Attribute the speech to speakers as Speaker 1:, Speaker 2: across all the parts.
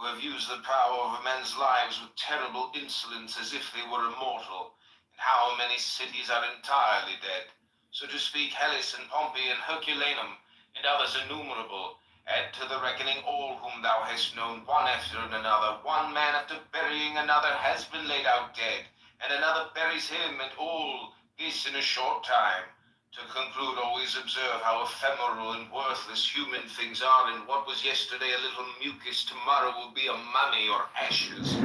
Speaker 1: have used the power over men's lives with terrible insolence as if they were immortal, and how many cities are entirely dead. So to speak, Hellas and Pompey and Herculaneum, and others innumerable, add to the reckoning all whom thou hast known, one after another. One man after burying another has been laid out dead, and another buries him, and all this in a short time. To conclude, always observe how ephemeral and worthless human things are, and what was yesterday a little mucus, tomorrow will be a mummy or ashes.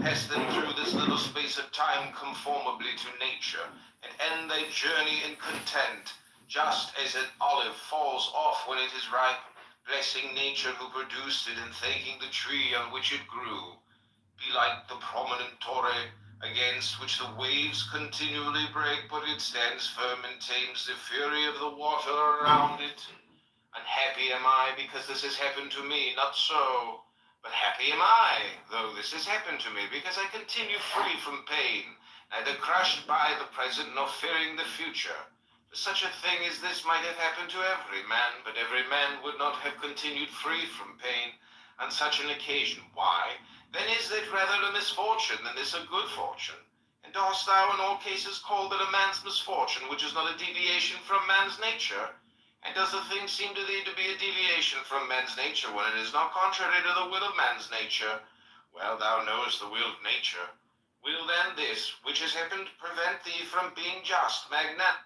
Speaker 1: Pass them through this little space of time conformably to nature, and end thy journey in content, just as an olive falls off when it is ripe, blessing nature who produced it, and thanking the tree on which it grew. Be like the promontory against which the waves continually break, but it stands firm and tames the fury of the water around it. Unhappy am I, because this has happened to me, not so, but happy am I, though this has happened to me, because I continue free from pain, neither crushed by the present nor fearing the future. For such a thing as this might have happened to every man, but every man would not have continued free from pain on such an occasion. Why? Then is it rather a misfortune than this a good fortune? And dost thou in all cases call that a man's misfortune, which is not a deviation from man's nature? And does the thing seem to thee to be a deviation from man's nature, when it is not contrary to the will of man's nature? Well, thou knowest the will of nature. Will then this, which has happened, prevent thee from being just, magnanimous?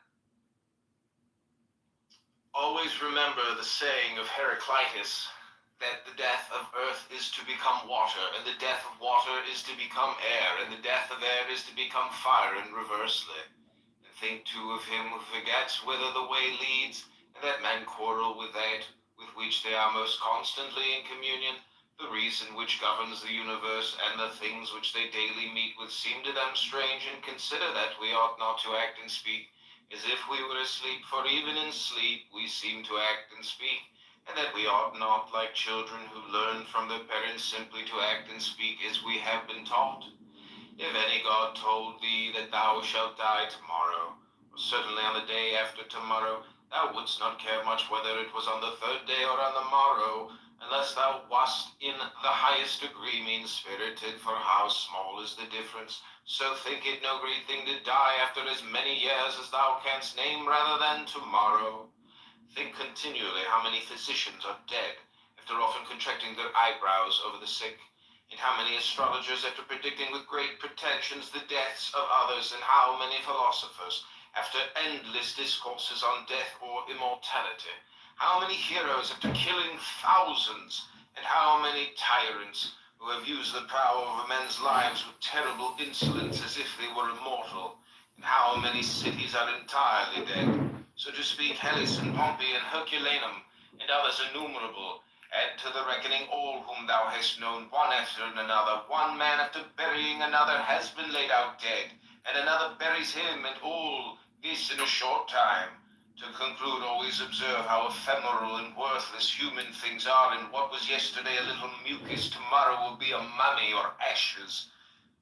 Speaker 1: Always remember the saying of Heraclitus, that the death of earth is to become water, and the death of water is to become air, and the death of air is to become fire, and reversely. And think too of him who forgets whither the way leads, and that men quarrel with that with which they are most constantly in communion. The reason which governs the universe and the things which they daily meet with seem to them strange, and consider that we ought not to act and speak as if we were asleep, for even in sleep we seem to act and speak, and that we ought not, like children who learn from their parents, simply to act and speak as we have been taught. If any god told thee that thou shalt die tomorrow, or certainly on the day after tomorrow, thou wouldst not care much whether it was on the third day or on the morrow, unless thou wast in the highest degree mean-spirited, for how small is the difference? So think it no great thing to die after as many years as thou canst name, rather than tomorrow. Think continually how many physicians are dead, after often contracting their eyebrows over the sick, and how many astrologers, after predicting with great pretensions the deaths of others, and how many philosophers, after endless discourses on death or immortality, how many heroes, after killing thousands, and how many tyrants, who have used the power over men's lives with terrible insolence as if they were immortal, and how many cities are entirely dead. So to speak, Hellas and Pompey and Herculaneum, and others innumerable, add to the reckoning all whom thou hast known, one after another. One man after burying another has been laid out dead, and another buries him, and all this in a short time. To conclude, always observe how ephemeral and worthless human things are, and what was yesterday a little mucus, tomorrow will be a mummy or ashes.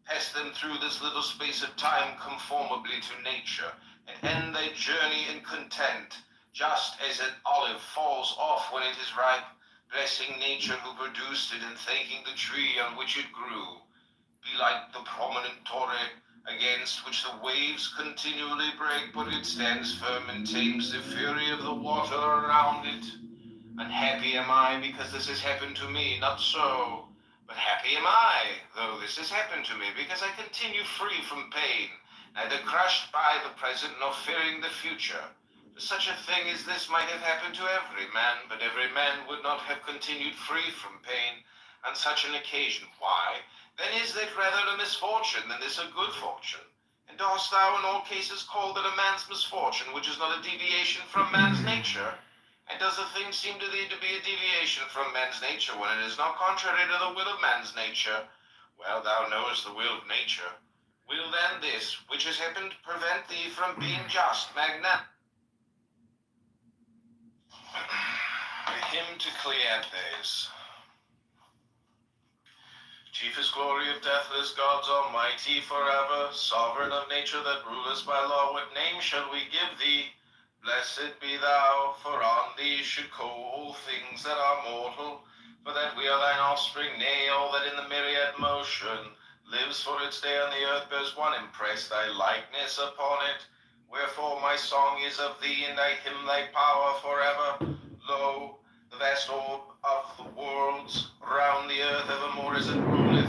Speaker 1: Pass them through this little space of time conformably to nature, and end thy journey in content, just as an olive falls off when it is ripe, blessing nature who produced it, and thanking the tree on which it grew. Be like the promontory against which the waves continually break, but it stands firm and tames the fury of the water around it. Unhappy am I, because this has happened to me, not so, but happy am I, though this has happened to me, because I continue free from pain, neither crushed by the present nor fearing the future. For such a thing as this might have happened to every man, but every man would not have continued free from pain on such an occasion. Why? Then is that rather a misfortune than this a good fortune? And dost thou in all cases call that a man's misfortune, which is not a deviation from man's nature? And does the thing seem to thee to be a deviation from man's nature, when it is not contrary to the will of man's nature? Well, thou knowest the will of nature. Will then this, which has happened, prevent thee from being just, magnanimous? A hymn to Cleanthes. Chiefest glory of deathless gods, almighty forever, sovereign of nature that rulest by law, what name shall we give thee? Blessed be thou, for on thee should go all things that are mortal. For that we are thine offspring, nay, all that in the myriad motion lives for its day on the earth bears one impress thy likeness upon it. Wherefore my song is of thee, and I hymn thy power forever. Lo, the vast orb of the worlds round the earth evermore as it ruleth,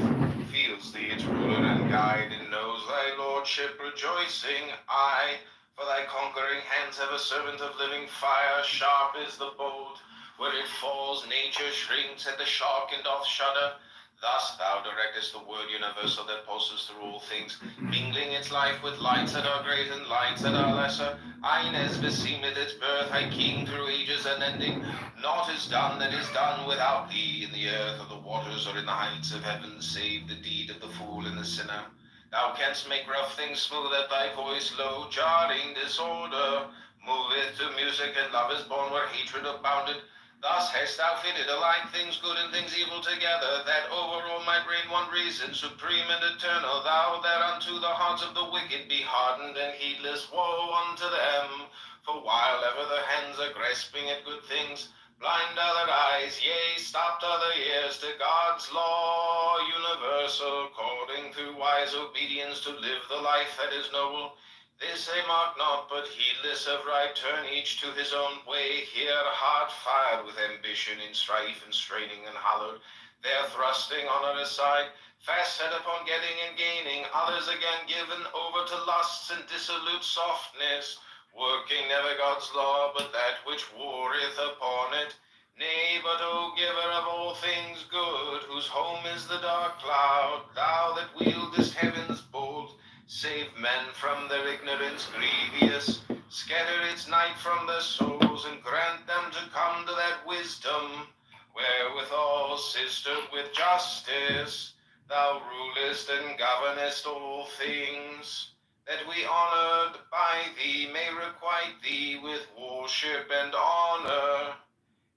Speaker 1: feels thee its ruler and guide, and knows thy lordship rejoicing. I, for thy conquering hands, have a servant of living fire, sharp is the bolt. Where it falls, nature shrinks at the shock and doth shudder. Thus thou directest the word universal that pulses through all things, mingling its life with lights that are great and lights that are lesser. Ein as beseemeth its birth, high king through ages unending. Naught is done that is done without thee, in the earth or the waters or in the heights of heaven, save the deed of the fool and the sinner. Thou canst make rough things smooth at thy voice, low jarring disorder moveth to music, and love is born where hatred abounded. Thus hast thou fitted alike things good and things evil together, that over all might reign one reason, supreme and eternal. Thou that unto the hearts of the wicked be hardened and heedless, woe unto them! For while ever their hands are grasping at good things, blind are their eyes, yea, stopped are their ears to God's law universal, calling through wise obedience to live the life that is noble. This they mark not, but heedless of right turn each to his own way. Here heart fired with ambition in strife and straining and hallowed, there thrusting honor aside, fast set upon getting and gaining, others again given over to lusts and dissolute softness, working never God's law, but that which warreth upon it. Nay, but O giver of all things good, whose home is the dark cloud, thou that wieldest heaven's bolt, save men from their ignorance grievous, scatter its night from their souls, and grant them to come to that wisdom, wherewithal, sistered with justice, thou rulest and governest all things, that we honored by thee may requite thee with worship and honor,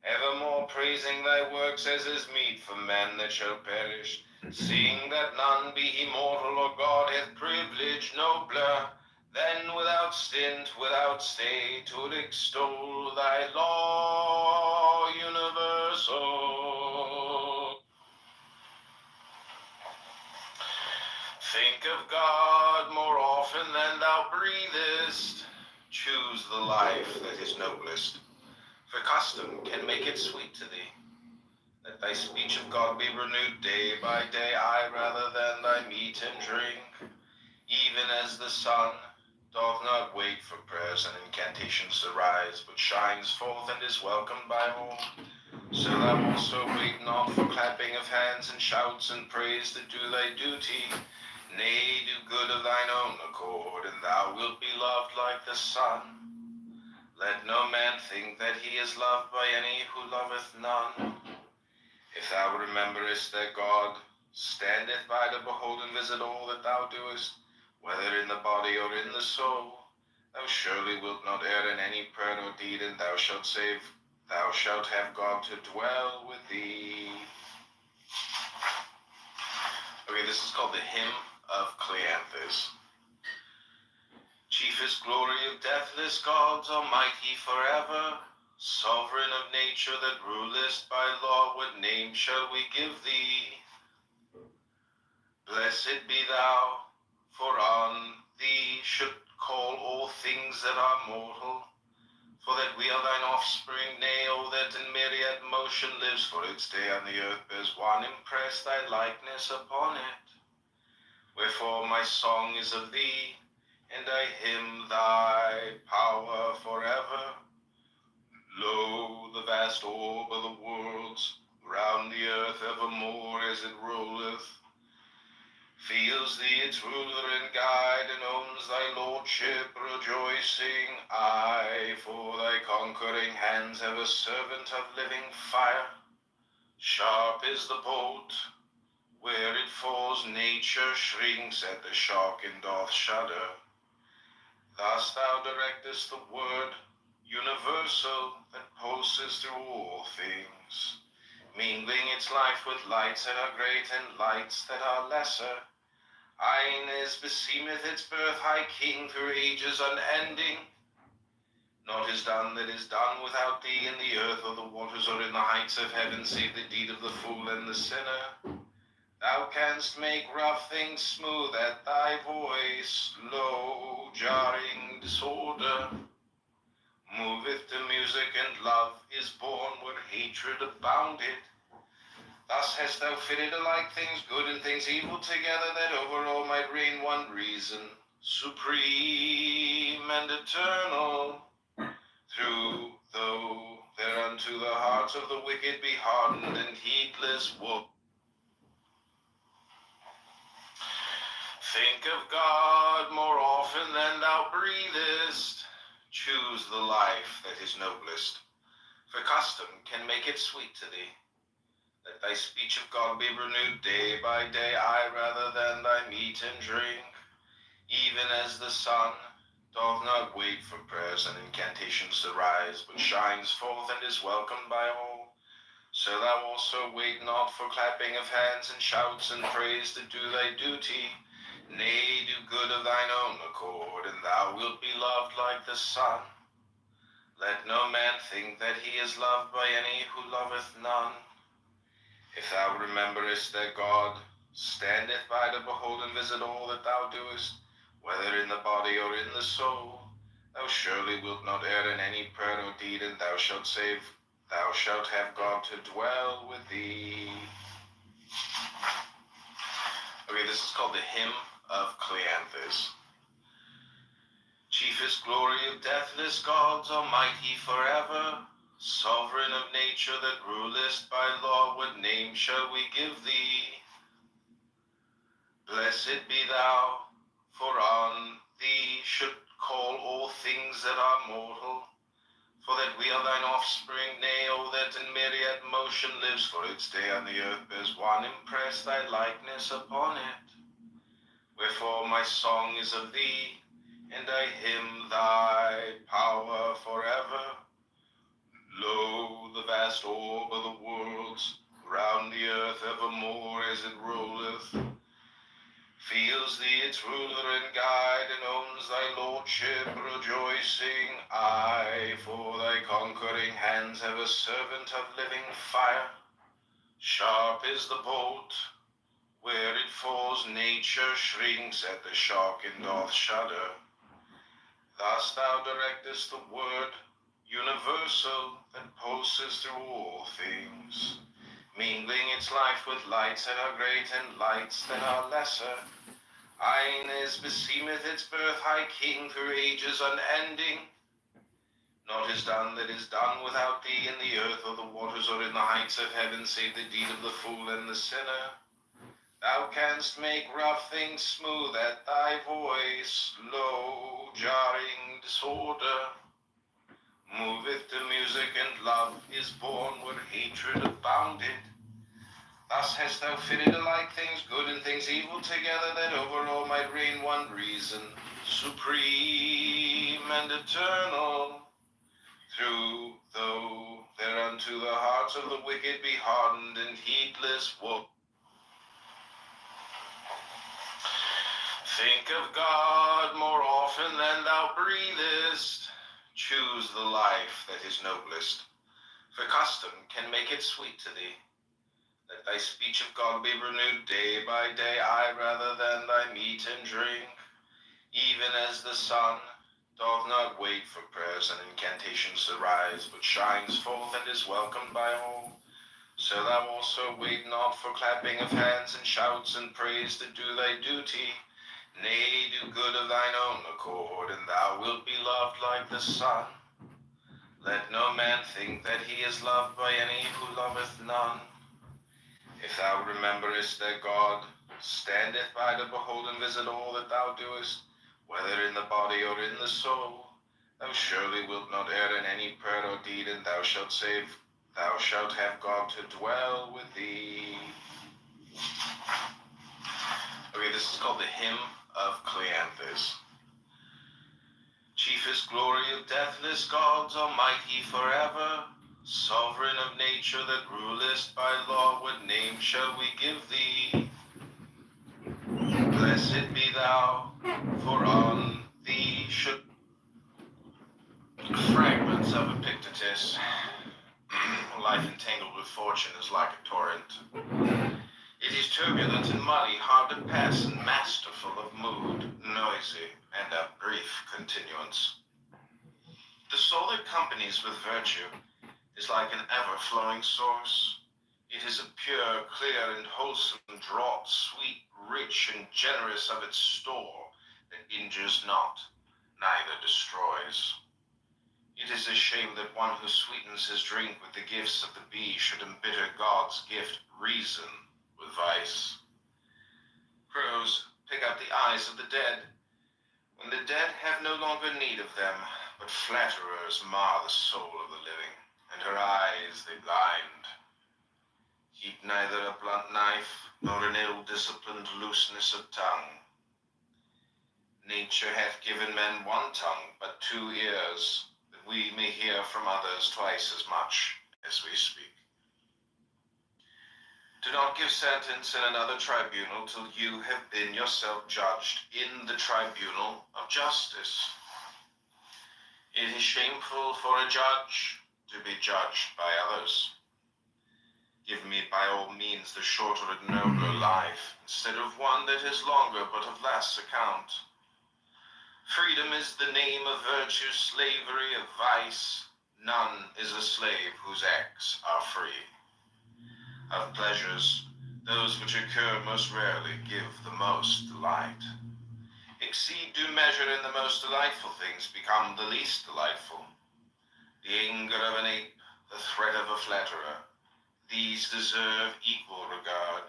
Speaker 1: evermore praising thy works as is meet for men that shall perish, seeing that none be immortal or God hath privilege nobler, than without stint, without stay, to extol thy law universal. Think of God more often than thou breathest, choose the life that is noblest, for custom can make it sweet to thee. Let thy speech of God be renewed day by day, aye, rather than thy meat and drink. Even as the sun doth not wait for prayers and incantations to rise, but shines forth and is welcomed by all, so thou also wait not for clapping of hands and shouts and praise to do thy duty. Nay, do good of thine own accord, and thou wilt be loved like the sun. Let no man think that he is loved by any who loveth none. If thou rememberest that God standeth by to behold and visit all that thou doest, whether in the body or in the soul, thou surely wilt not err in any prayer or deed, and thou shalt have God to dwell with thee. Okay, this is called the Hymn of Cleanthus. Chiefest glory of deathless gods, almighty forever, sovereign of nature that rulest by law, what name shall we give thee? Blessed be thou, for on thee should call all things that are mortal, for that we are thine offspring, nay, all that in myriad motion lives for its day on the earth bears one impress thy likeness upon it. Wherefore my song is of thee, and I hymn thy power forever. Lo, the vast orb of the worlds round the earth evermore as it rolleth, feels thee its ruler and guide, and owns thy lordship rejoicing. I, for thy conquering hands, have a servant of living fire, sharp is the bolt, where it falls nature shrinks at the shock and doth shudder. Thus thou directest the word universal that pulses through all things, mingling its life with lights that are great and lights that are lesser. Ein as beseemeth its birth, high king through ages unending. Naught is done that is done without thee in the earth or the waters or in the heights of heaven, save the deed of the fool and the sinner. Thou canst make rough things smooth at thy voice, low jarring disorder moveth to music, and love is born where hatred abounded. Thus hast thou fitted alike things good and things evil together, that over all might reign one reason, supreme and eternal. Through though thereunto the hearts of the wicked be hardened and heedless woe. Think of God more often than thou breathest. Choose the life that is noblest, for custom can make it sweet to thee. Let thy speech of God be renewed day by day, aye, rather than thy meat and drink. Even as the sun doth not wait for prayers and incantations to rise, but shines forth and is welcomed by all, so thou also wait not for clapping of hands and shouts and praise to do thy duty. Nay, do good of thine own accord, and thou wilt be loved like the sun. Let no man think that he is loved by any who loveth none. If thou rememberest that God standeth by to behold and visit all that thou doest, whether in the body or in the soul, thou surely wilt not err in any prayer or deed, and thou shalt have God to dwell with thee. Okay, this is called the Hymn of Cleanthes. Chiefest glory of deathless gods, almighty forever, sovereign of nature that rulest by law, what name shall we give thee? Blessed be thou, for on thee should call all things that are mortal, for that we are thine offspring, nay, all that in myriad motion lives for its day on the earth bears one impress thy likeness upon it. Wherefore my song is of thee, and I hymn thy power forever. Lo, the vast orb of the worlds, round the earth evermore as it rolleth, feels thee its ruler and guide, and owns thy lordship, rejoicing. I, for thy conquering hands, have a servant of living fire. Sharp is the bolt, where it falls, nature shrinks at the shock and doth shudder. Thus thou directest the word universal that pulses through all things, mingling its life with lights that are great and lights that are lesser. Eyen as beseemeth its birth, high king through ages unending. Naught is done that is done without thee in the earth or the waters or in the heights of heaven, save the deed of the fool and the sinner. Thou canst make rough things smooth at thy voice, low jarring disorder moveth to music, and love is born where hatred abounded. Thus hast thou fitted alike things good and things evil together, that over all might reign one reason, supreme and eternal. Through though thereunto the hearts of the wicked be hardened and heedless woe. Think of God more often than thou breathest. Choose the life that is noblest, for custom can make it sweet to thee. Let thy speech of God be renewed day by day, aye, rather than thy meat and drink. Even as the sun doth not wait for prayers and incantations to rise, but shines forth and is welcomed by all, so thou also wait not for clapping of hands and shouts and praise to do thy duty. Nay, do good of thine own accord, and thou wilt be loved like the sun. Let no man think that he is loved by any who loveth none. If thou rememberest that God standeth by to behold and visit all that thou doest, whether in the body or in the soul, thou surely wilt not err in any prayer or deed, and thou shalt have God to dwell with thee. Okay, this is called the Hymn of Cleanthes. Chiefest glory of deathless gods, almighty forever, sovereign of nature that rulest by law, what name shall we give thee? Blessed be thou, for on thee should Fragments of Epictetus. Life entangled with fortune is like a torrent. It is turbulent and muddy, hard to pass, and masterful of mood, noisy, and of brief continuance. The soul that companies with virtue is like an ever-flowing source. It is a pure, clear, and wholesome draught, sweet, rich, and generous of its store, that injures not, neither destroys. It is a shame that one who sweetens his drink with the gifts of the bee should embitter God's gift, reason, with vice. Crows pick out the eyes of the dead, when the dead have no longer need of them, but flatterers mar the soul of the living, and her eyes they blind. Heed neither a blunt knife, nor an ill-disciplined looseness of tongue. Nature hath given men one tongue, but 2 ears, that we may hear from others twice as much as we speak. Do not give sentence in another tribunal till you have been yourself judged in the tribunal of justice. It is shameful for a judge to be judged by others. Give me by all means the shorter and nobler life, instead of one that is longer but of less account. Freedom is the name of virtue, slavery of vice. None is a slave whose acts are free. Of pleasures, those which occur most rarely give the most delight. Exceed due measure in the most delightful things, become the least delightful. The anger of an ape, the threat of a flatterer, these deserve equal regard.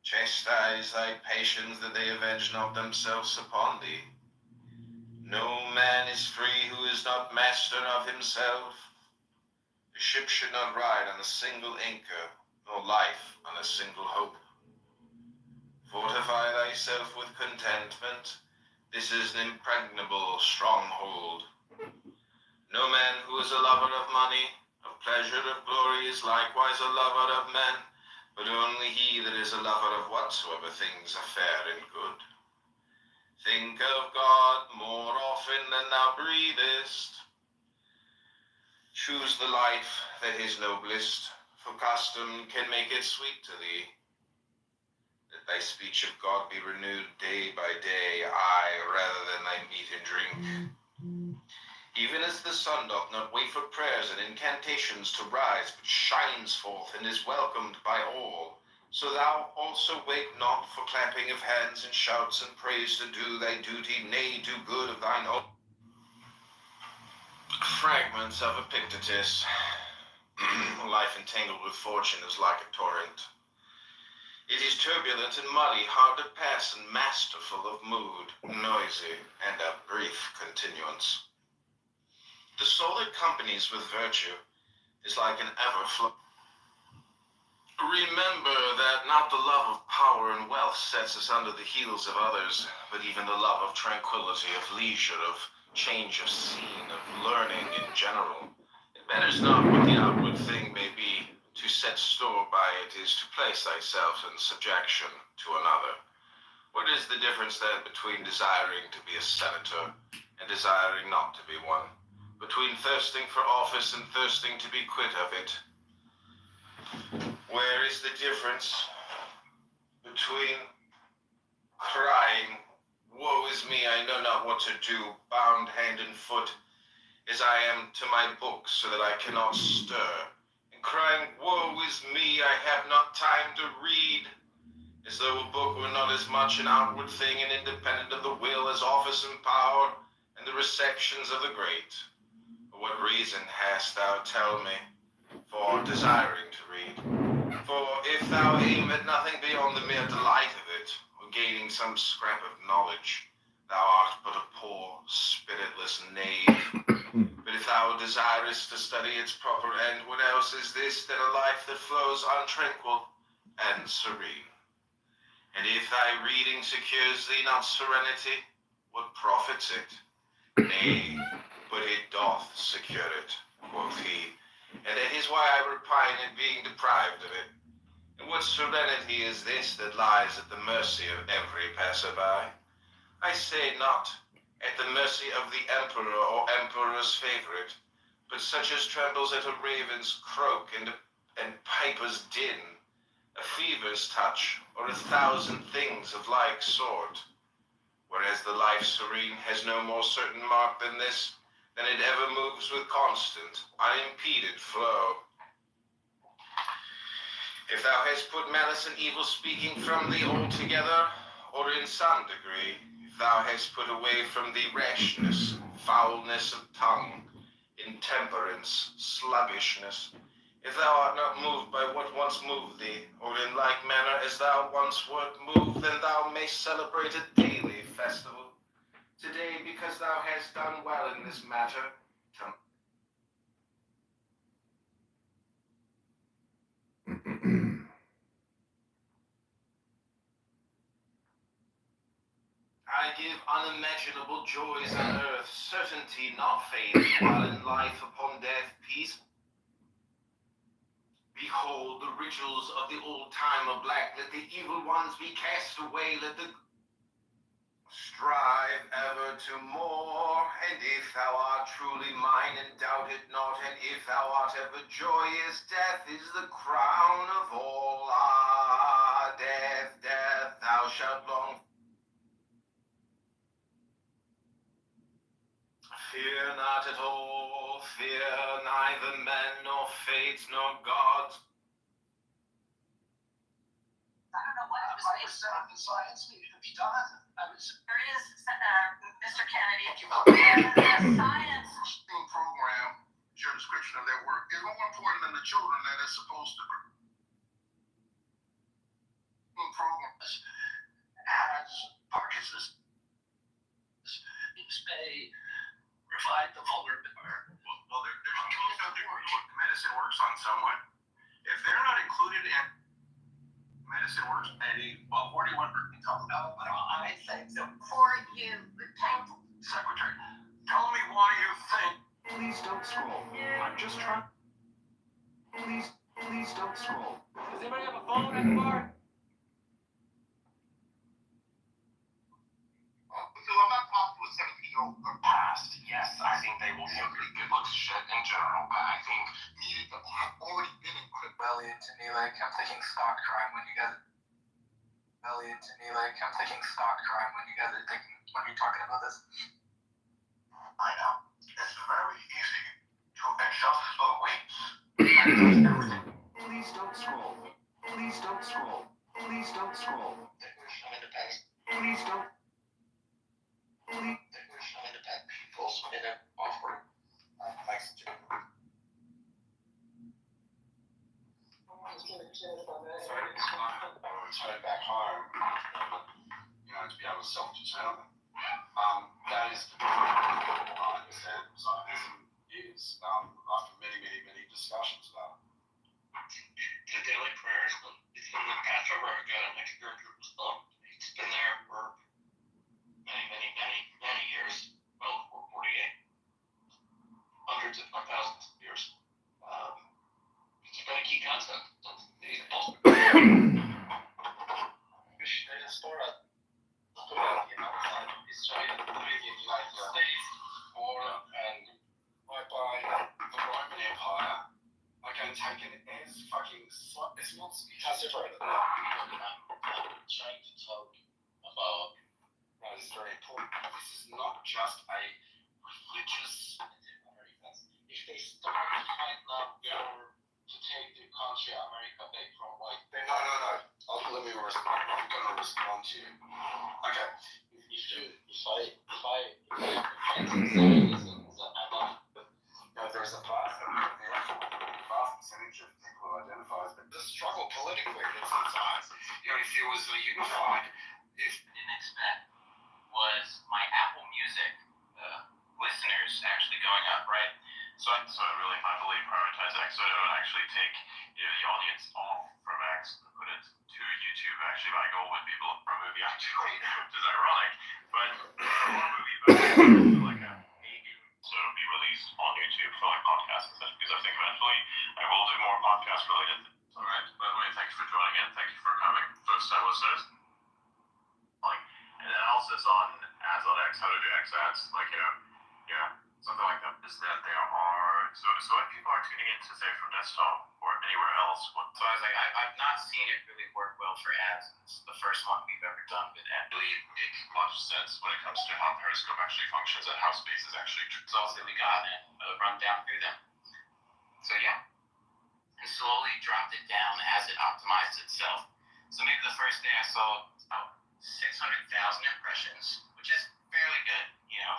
Speaker 1: Chastise thy passions that they avenge not themselves upon thee. No man is free who is not master of himself. A ship should not ride on a single anchor, nor life on a single hope. Fortify thyself with contentment. This is an impregnable stronghold. No man who is a lover of money, of pleasure, of glory, is likewise a lover of men, but only he that is a lover of whatsoever things are fair and good. Think of God more often than thou breathest. Choose the life that is noblest, for custom can make it sweet to thee. Let thy speech of God be renewed day by day, aye, rather than thy meat and drink. Even as the sun doth not wait for prayers and incantations to rise, but shines forth and is welcomed by all, so thou also wait not for clapping of hands and shouts and praise to do thy duty, nay, do good of thine own. Fragments of Epictetus. Life entangled with fortune is like a torrent. It is turbulent and muddy, hard to pass, and masterful of mood, noisy, and of brief continuance. The soul that companies with virtue is like an ever-flowing. Remember that not the love of power and wealth sets us under the heels of others, but even the love of tranquility, of leisure, of change of scene, of learning in general. It matters not what the outward thing may be. To set store by it is to place thyself in subjection to another. What is the difference then between desiring to be a senator and desiring not to be one? Between thirsting for office and thirsting to be quit of it? Where is the difference between crying, woe is me, I know not what to do, bound hand and foot, as I am to my book, so that I cannot stir, and crying, woe is me, I have not time to read, as though a book were not as much an outward thing and independent of the will as office and power, and the receptions of the great? What reason hast thou, tell me, for desiring to read? For if thou aim at nothing beyond the mere delight of it, or gaining some scrap of knowledge, thou art but a poor, spiritless knave. But if thou desirest to study its proper end, what else is this than a life that flows untranquil and serene? And if thy reading secures thee not serenity, what profits it? Nay, but it doth secure it, quoth he, and that is why I repine at being deprived of it. And what serenity is this that lies at the mercy of every passerby? I say not at the mercy of the emperor or emperor's favorite, but such as trembles at a raven's croak and piper's din, a fever's touch, or 1,000 things of like sort. Whereas the life serene has no more certain mark than this, than it ever moves with constant, unimpeded flow. If thou hast put malice and evil speaking from thee altogether, or in some degree, if thou hast put away from thee rashness, foulness of tongue, intemperance, sluggishness, if thou art not moved by what once moved thee, or in like manner as thou once wert moved, then thou mayst celebrate a daily festival. Today, because thou hast done well in this matter, I give unimaginable joys on earth, certainty not fading, while in life upon death peace. Behold the rituals of the old time are black, let the evil ones be cast away, let the strive ever to more, and if thou art truly mine and doubt it not, and if thou art ever joyous, death is the crown of all. Ah, death, death, thou shalt long fear not at all, fear neither men nor fates nor gods. I don't know what it was based on. The science needed to be done. There is, Mr. Kennedy. Science program, your description of their work is more important than the children that is supposed to programs as Parkinson's may provide the vulnerability. Well, medicine works on someone. If they're not included in medicine works, Eddie, well, 41 talking about. I think that for you, Secretary, tell me why you think. Please don't scroll. I'm just trying. Please don't scroll. Does anybody have a phone at the bar? So I'm not talking with 17-year-old past. Yes, I think they will show pretty good looks shit in general, but I think needed to have already been in rebellion to me, like I'm thinking stock crime when you guys rebellion to me, like I'm thinking stock crime when you guys are thinking when you're talking about this. I know. It's very easy to adjust the weights. Please don't scroll. Please don't scroll. Please don't scroll. Declaration of Independence. Please don't. Declaration of Independent Peoples in an offering. Thanks, Jim. Sorry, back home. To be able to self-determine. That is the difference. I understand Zionism is after many discussions about it. The daily prayers, it's been the Passover academic spiritual stuff. It's been there for many years. Well, for 48. Hundreds if not thousands of years. It's been a key concept. Taken as fucking it's not separated. Trying to talk about this is very important. This is not just a religious. If they start fighting up to take the country America back from white. No. Let me respond. I'm gonna respond to you. Okay. There's a vast percentage of people who identify as the struggle politically against the sides. If it was unified, if didn't expect was my Apple Music listeners actually going up, right? So I really heavily prioritize X. So I don't actually take the audience off from X and put it to YouTube. Actually, my goal would be for a movie actually, which is ironic. But for a movie, like so it'll be released on YouTube for like podcasts and such. Because I think eventually I will do more podcasts related. All right. By the way, thank you for joining in. Thank you for coming. First time listeners. And then also it's on Azot X
Speaker 2: X, how to do X ads, like, yeah, something like that. Is that there are, so if people are tuning in to say from desktop or anywhere else, so I was like, I've not seen it really work well for ads. It's the first one we've ever done with ads. Really make much sense when it comes to how Periscope actually functions and how Spaces actually results that we got and run down through them. So yeah, and slowly dropped it down as it optimized itself. So maybe the first day I saw about 600,000 impressions, which is fairly good,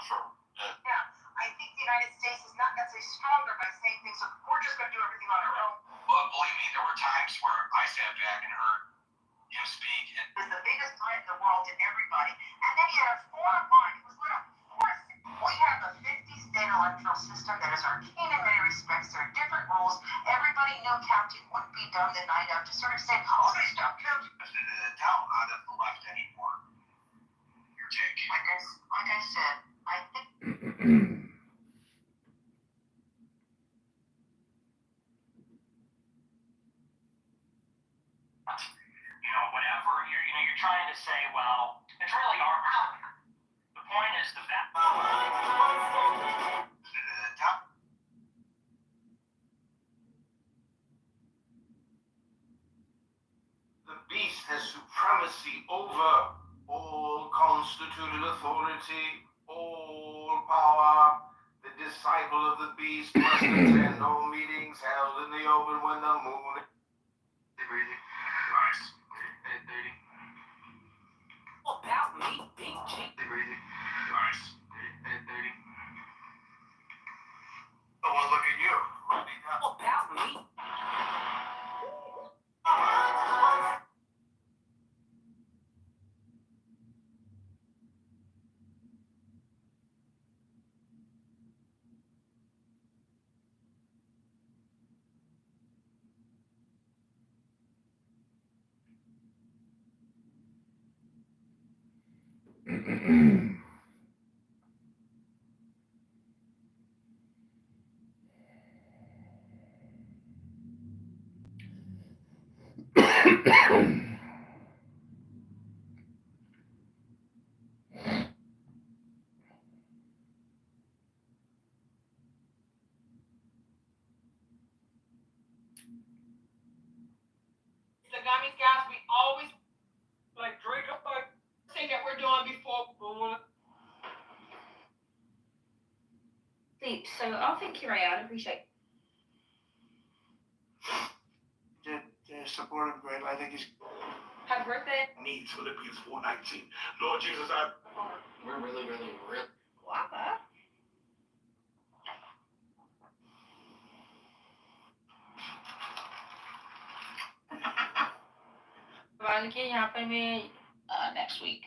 Speaker 2: for. Yeah, I think the United States is not necessarily stronger by saying things, so we're just going to do everything on our own. Well, believe me, there were times where I sat back and heard him speak. And it was the biggest threat in the world to everybody. And then he had a foreign line. It was like a force. We have a 50-state electoral system that is arcane in many respects. There are different rules. Everybody knew counting wouldn't be done the night of. To sort of say, oh, they stopped counting. Doubt out of the left anymore. Your take. Like I said, I think. Whatever you're trying to say, well, it's really our power. The point is the fact.
Speaker 1: The beast has supremacy over all constituted authority, all power. The disciple of the beast must attend all meetings held in the open when the moon.
Speaker 2: Nice. 8:30.
Speaker 1: About me, Big G.
Speaker 2: Nice. 8:30.
Speaker 1: Oh, well, look at you. About me.
Speaker 3: The gummy guys, we always drink up thing that we're doing before.
Speaker 4: See, so I think you're right. I'd appreciate.
Speaker 5: The support of great. I think he's.
Speaker 4: Happy birthday.
Speaker 1: Needs Philippians 4:19. Lord Jesus, we're really.
Speaker 4: Guapa. When can you happen me next week?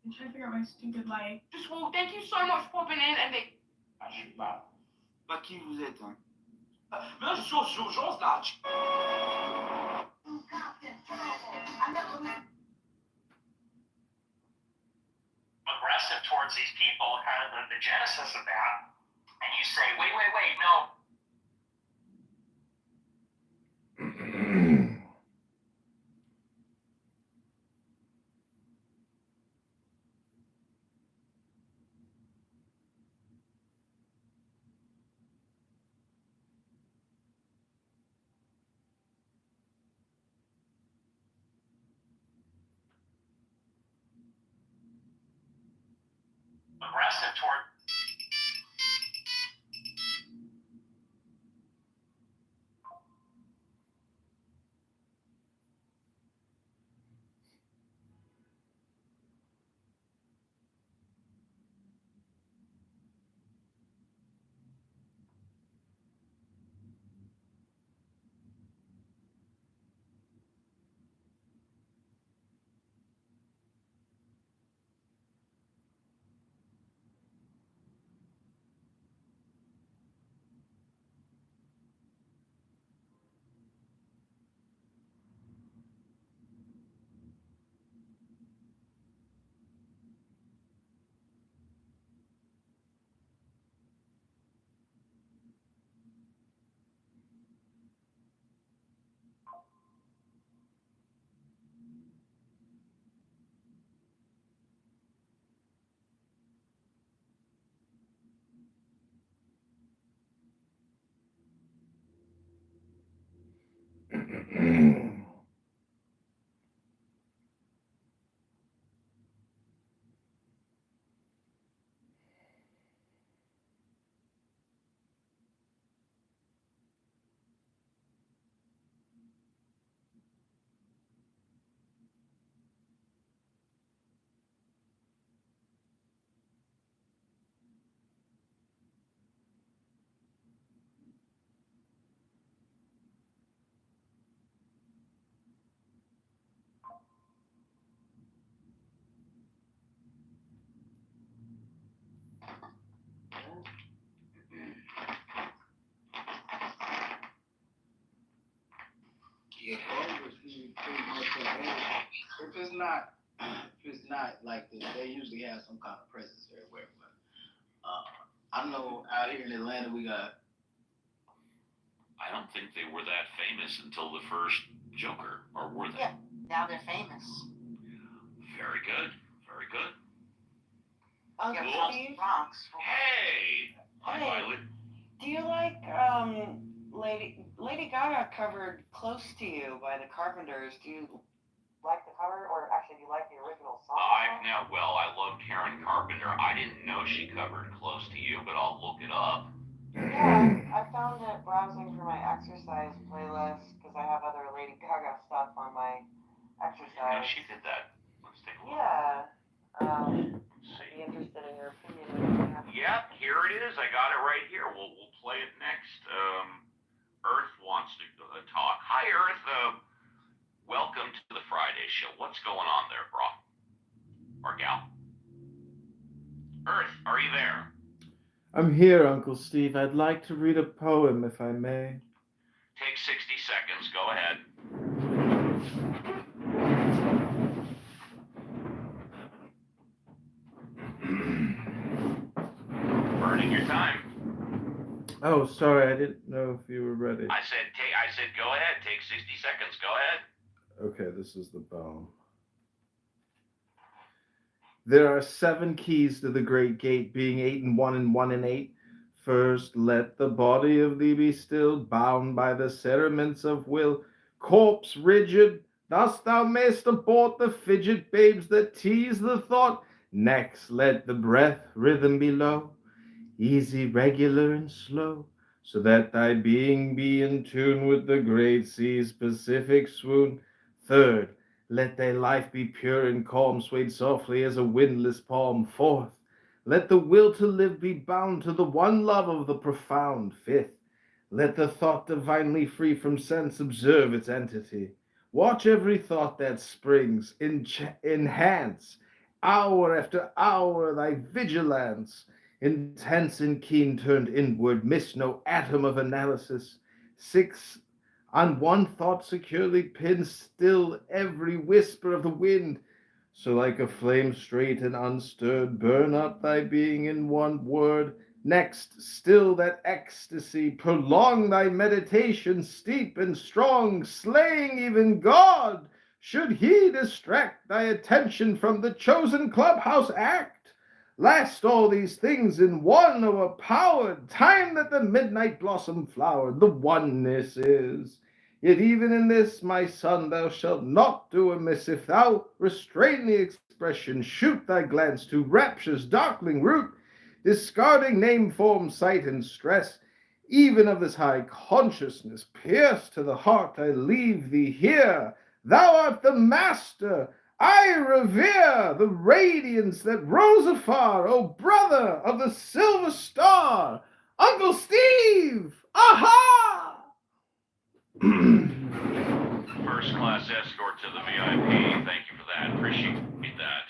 Speaker 3: I'm trying to figure out my stupid life. Just well, thank you so much for popping in and they.
Speaker 5: Pas qui vous êtes, hein?
Speaker 1: Mais là, je suis aux urgences, là.
Speaker 2: Aggressive towards these people, kind of the genesis of that, and you say, wait, no. Aggressive toward.
Speaker 6: If it's not like this, they usually have some kind of presence everywhere. But I know out here in Atlanta we got.
Speaker 7: I don't think they were that famous until the first Joker, or were they?
Speaker 4: Yeah, now they're famous.
Speaker 7: Very good. Very good.
Speaker 8: Uncle
Speaker 7: Cool.
Speaker 8: Steve,
Speaker 4: Bronx.
Speaker 7: Hey! Hi,
Speaker 8: Hey.
Speaker 7: Violet.
Speaker 8: do you like Lady Gaga covered "Close to You" by the Carpenters? Do you like the cover, or actually do you like the original song?
Speaker 7: I loved Karen Carpenter. I didn't know she covered Close to You, but I'll look it up.
Speaker 8: Yeah, I found it browsing for my exercise playlist because I have other Lady Gaga stuff on my
Speaker 7: No,
Speaker 8: exercise.
Speaker 7: she did that. Let's take a look.
Speaker 8: Yeah.
Speaker 7: Let's
Speaker 8: I'd
Speaker 7: see.
Speaker 8: be interested in your opinion. When you have
Speaker 7: Yep, here it is. I got it right here. We'll play it next. Earth wants to talk. Hi, Earth. Welcome to the Friday show. What's going on there, bro? Or gal? Earth, are you there?
Speaker 9: I'm here, Uncle Steve. I'd like to read a poem, if I may.
Speaker 7: Take 60 seconds. Go ahead. Burning your time.
Speaker 9: Oh, sorry, I didn't know if you were ready.
Speaker 7: I said go ahead. Take 60 seconds. Go ahead.
Speaker 9: Okay, this is the poem. There are 7 keys to the great gate, being 8 and 1 and 1 and 8. First, let the body of thee be still, bound by the cerements of will. Corpse rigid, thus thou mayst abort the fidget babes that tease the thought. Next, let the breath rhythm be low, easy, regular, and slow, so that thy being be in tune with the great sea's pacific swoon. Third, let thy life be pure and calm, swayed softly as a windless palm. Fourth, let the will to live be bound to the one love of the profound. Fifth, let the thought divinely free from sense observe its entity. Watch every thought that springs, enhance, hour after hour, thy vigilance. Intense and keen turned inward, miss no atom of analysis. 6, on one thought securely pinned, still every whisper of the wind. So like a flame straight and unstirred, burn up thy being in one word. Next, still that ecstasy, prolong thy meditation, steep and strong, slaying even God, should he distract thy attention from the chosen clubhouse act. Last all these things in one overpowered, time that the midnight blossom flowered, the oneness is. Yet even in this, my son, thou shalt not do amiss, if thou restrain the expression, shoot thy glance to rapture's darkling root, discarding name, form, sight, and stress. Even of this high consciousness, pierced to the heart, I leave thee here. Thou art the master. I revere the radiance that rose afar, O brother of the silver star, Uncle Steve! Aha!
Speaker 7: First class escort to the VIP. Thank you for that. Appreciate that.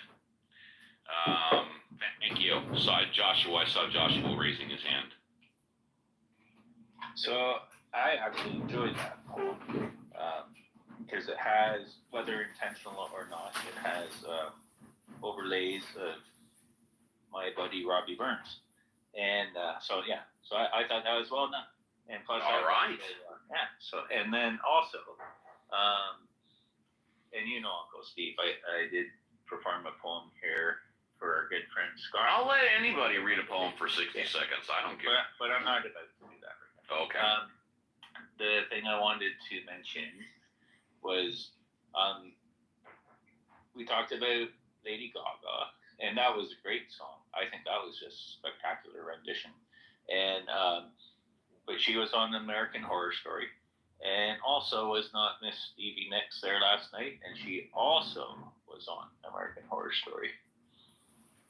Speaker 7: Thank you. I saw Joshua raising his hand.
Speaker 10: So I actually enjoyed that poem because it has, whether intentional or not, it has overlays of my buddy Robbie Burns, and so I thought that was well done. And plus, yeah. So and then also, and you know, Uncle Steve, I did perform a poem here for our good friend Scott.
Speaker 7: I'll let anybody read a poem for 60 seconds. I don't care.
Speaker 10: But I'm not about to do that right now.
Speaker 7: Okay.
Speaker 10: The thing I wanted to mention was we talked about Lady Gaga, and that was a great song. I think that was just spectacular rendition. And but she was on American Horror Story, and also was not Miss Stevie Nicks there last night, and she also was on American Horror Story.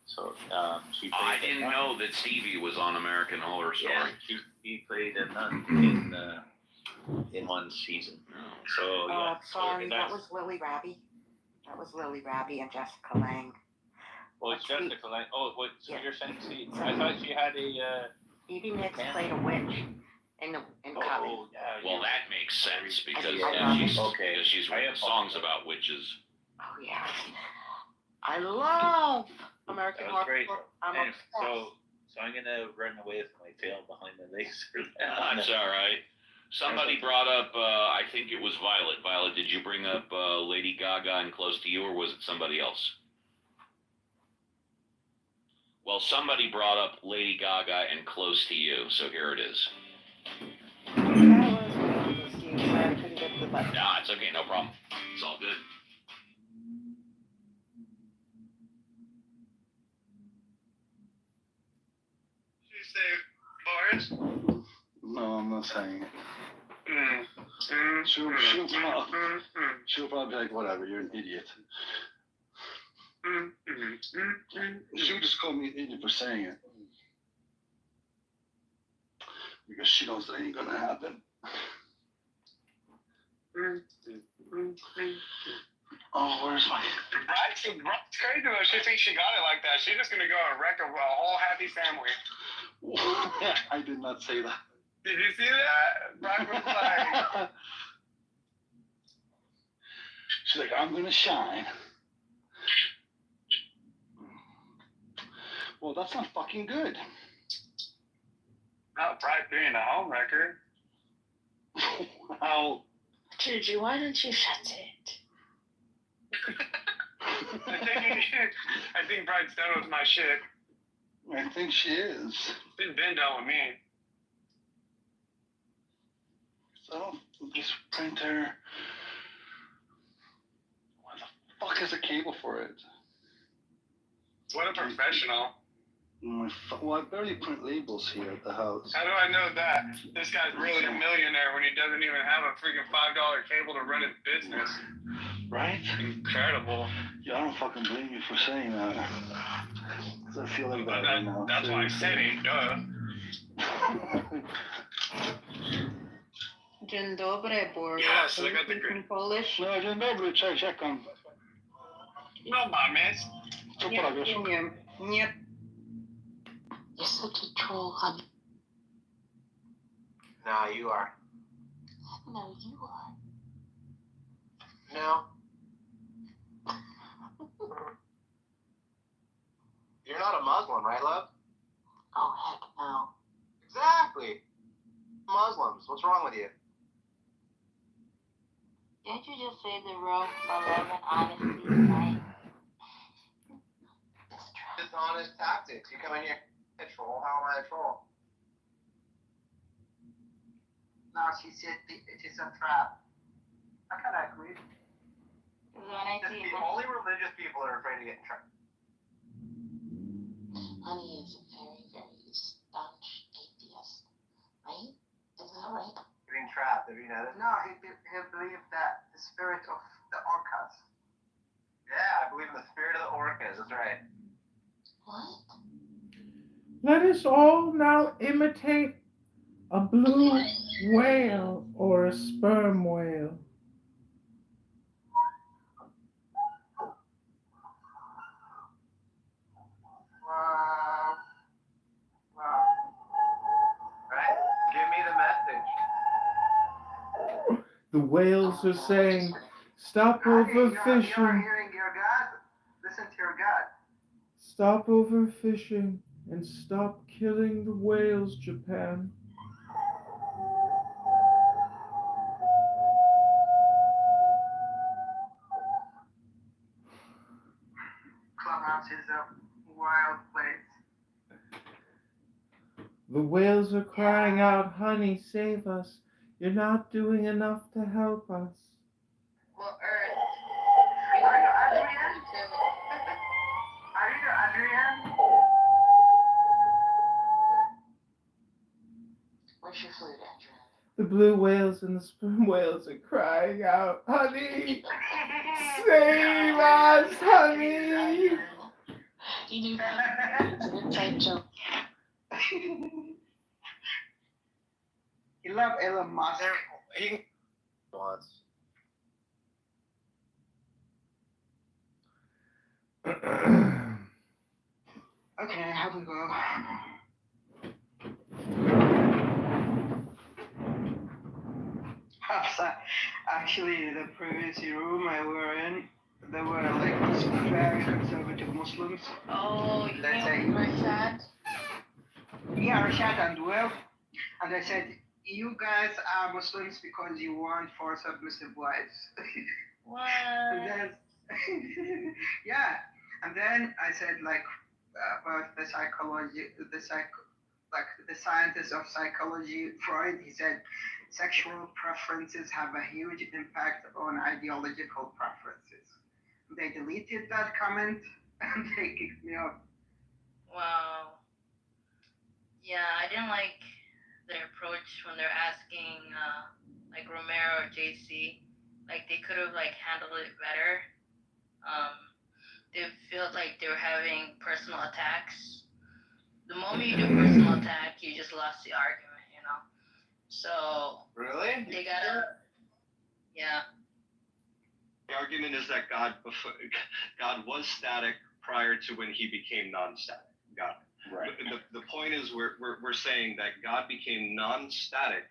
Speaker 10: So she played.
Speaker 7: I didn't know that Stevie was on American Horror Story.
Speaker 10: Yeah, he played a nun in one season. So yeah.
Speaker 11: Sorry, that was Lily Raby. That was Lily Raby and Jessica Lange.
Speaker 10: Well, it's Jessica Lange. Oh, what? So you're saying I thought she had a.
Speaker 11: Stevie Nicks played a witch. in
Speaker 10: Oh,
Speaker 11: common.
Speaker 10: yeah.
Speaker 7: Well, that makes sense because
Speaker 11: I love it.
Speaker 10: Okay.
Speaker 7: because she's written songs about witches.
Speaker 11: Oh yeah. I love American
Speaker 10: That was great.
Speaker 11: Horror. I'm
Speaker 10: And
Speaker 11: obsessed.
Speaker 10: so I'm gonna run away with my tail behind my legs for that.
Speaker 7: That's all right. Somebody brought up, I think it was Violet. Violet, did you bring up Lady Gaga and Close to You, or was it somebody else? Well, somebody brought up Lady Gaga and Close to You, so here it is.
Speaker 8: That was one of those games where I couldn't get the button.
Speaker 7: Nah, it's okay, no problem. It's all good.
Speaker 2: You say bars?
Speaker 12: No, I'm not saying it. She'll probably be like, whatever, you're an idiot. She'll just call me an idiot for saying it. Because she knows that ain't gonna happen. Oh, where's my...
Speaker 2: Brad's crazy though. She thinks she got it like that. She's just gonna go and wreck a whole happy family.
Speaker 12: I did not say that.
Speaker 2: Did you see that? Brad was like...
Speaker 12: She's like, I'm gonna shine. Well, that's not fucking good.
Speaker 2: Not Brad being a homewrecker.
Speaker 12: Wow.
Speaker 4: Gigi, why don't you shut it?
Speaker 2: I think Brad's done with my shit.
Speaker 12: I think she is.
Speaker 2: She's been done with me.
Speaker 12: So, this printer... Why the fuck is a cable for it?
Speaker 2: What a professional.
Speaker 12: Well, I barely print labels here at the house.
Speaker 2: How do I know that? This guy's really a millionaire when he doesn't even have a freaking $5 cable to run his business.
Speaker 12: Right?
Speaker 2: Incredible.
Speaker 12: Yeah, I don't fucking blame you for saying that. 'Cause I feel like that right now.
Speaker 2: That's why I said it, duh.
Speaker 8: Dzień dobry, Boris.
Speaker 2: Yes, I
Speaker 8: Can you
Speaker 2: got the
Speaker 8: speak
Speaker 2: green.
Speaker 8: in Polish?
Speaker 12: No, dzień dobry, czekam.
Speaker 2: No mames.
Speaker 12: Co
Speaker 8: Nie
Speaker 12: porabiasz?
Speaker 8: rozumiem. Nie.
Speaker 4: You're such a troll, honey.
Speaker 1: Nah, you are.
Speaker 4: No, you are.
Speaker 1: No. You're not a Muslim, right, love?
Speaker 4: Oh, heck no.
Speaker 1: Exactly. Muslims. What's wrong with you?
Speaker 4: Didn't you just say the room for love and honesty, right?
Speaker 1: Dishonest tactics. You come in here a troll. How am I a troll?
Speaker 5: No, she said it is a trap. I kind of agree.
Speaker 4: Because when I see
Speaker 1: Only religious people are afraid to get trapped.
Speaker 4: honey is a very, very staunch atheist, right? Is that right?
Speaker 1: Being trapped. Have you noticed?
Speaker 5: No, he believed that the spirit of the orcas.
Speaker 1: Yeah, I believe in the spirit of the orcas. That's right.
Speaker 4: What?
Speaker 9: Let us all now imitate a blue whale or a sperm whale.
Speaker 5: Wow.
Speaker 1: Right? Give me the message.
Speaker 9: The whales are saying, stop
Speaker 5: Honey, you're
Speaker 9: overfishing.
Speaker 5: hearing your God. Listen to your God.
Speaker 9: Stop overfishing and stop killing the whales, Japan.
Speaker 5: Clubhouse is a wild place.
Speaker 9: The whales are crying out, honey, save us. You're not doing enough to help us.
Speaker 4: Well, Earth.
Speaker 5: Are you Adrian? Are you Adrian?
Speaker 4: Where's your flute, Andrew?
Speaker 9: The blue whales and the sperm whales are crying out, honey, save us, honey.
Speaker 4: You do. It's an inside joke.
Speaker 5: You love Elon Musk.
Speaker 1: He wants.
Speaker 5: Okay, have we go. Actually, the previous room I were in, there were like these very conservative Muslims.
Speaker 3: Oh,
Speaker 5: Let's say,
Speaker 3: Rashad?
Speaker 5: yeah, Rashad and Will. And I said, you guys are Muslims because you want four submissive wives.
Speaker 3: What?
Speaker 5: And then, yeah. And then I said, like, about the psychology, like the scientist of psychology, Freud, he said, sexual preferences have a huge impact on ideological preferences. They deleted that comment and they kicked me off.
Speaker 3: Wow. Yeah, I didn't like their approach when they're asking, like Romero or JC. Like they could have like handled it better. They felt like they were having personal attacks. The moment you do personal attack, you just lost the argument, you know. So
Speaker 6: Really?
Speaker 3: they gotta, yeah.
Speaker 13: The argument is that God was static prior to when he became non-static. Got it.
Speaker 6: Right.
Speaker 13: The point is we're saying that God became non-static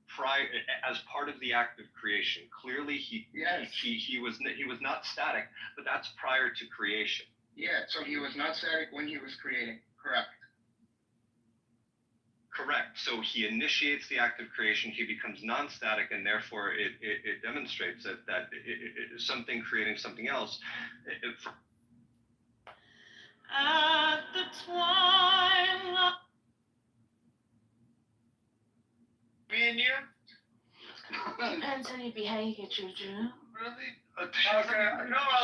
Speaker 13: prior as part of the act of creation. Clearly he was not static, but that's prior to creation.
Speaker 5: Yeah, so he was not static when he was creating. Correct.
Speaker 13: Correct. So he initiates the act of creation, he becomes non-static, and therefore it demonstrates that something creating something else.
Speaker 3: At the twilight.
Speaker 2: Me and you?
Speaker 3: Depends on your behavior, Juju.
Speaker 12: Really?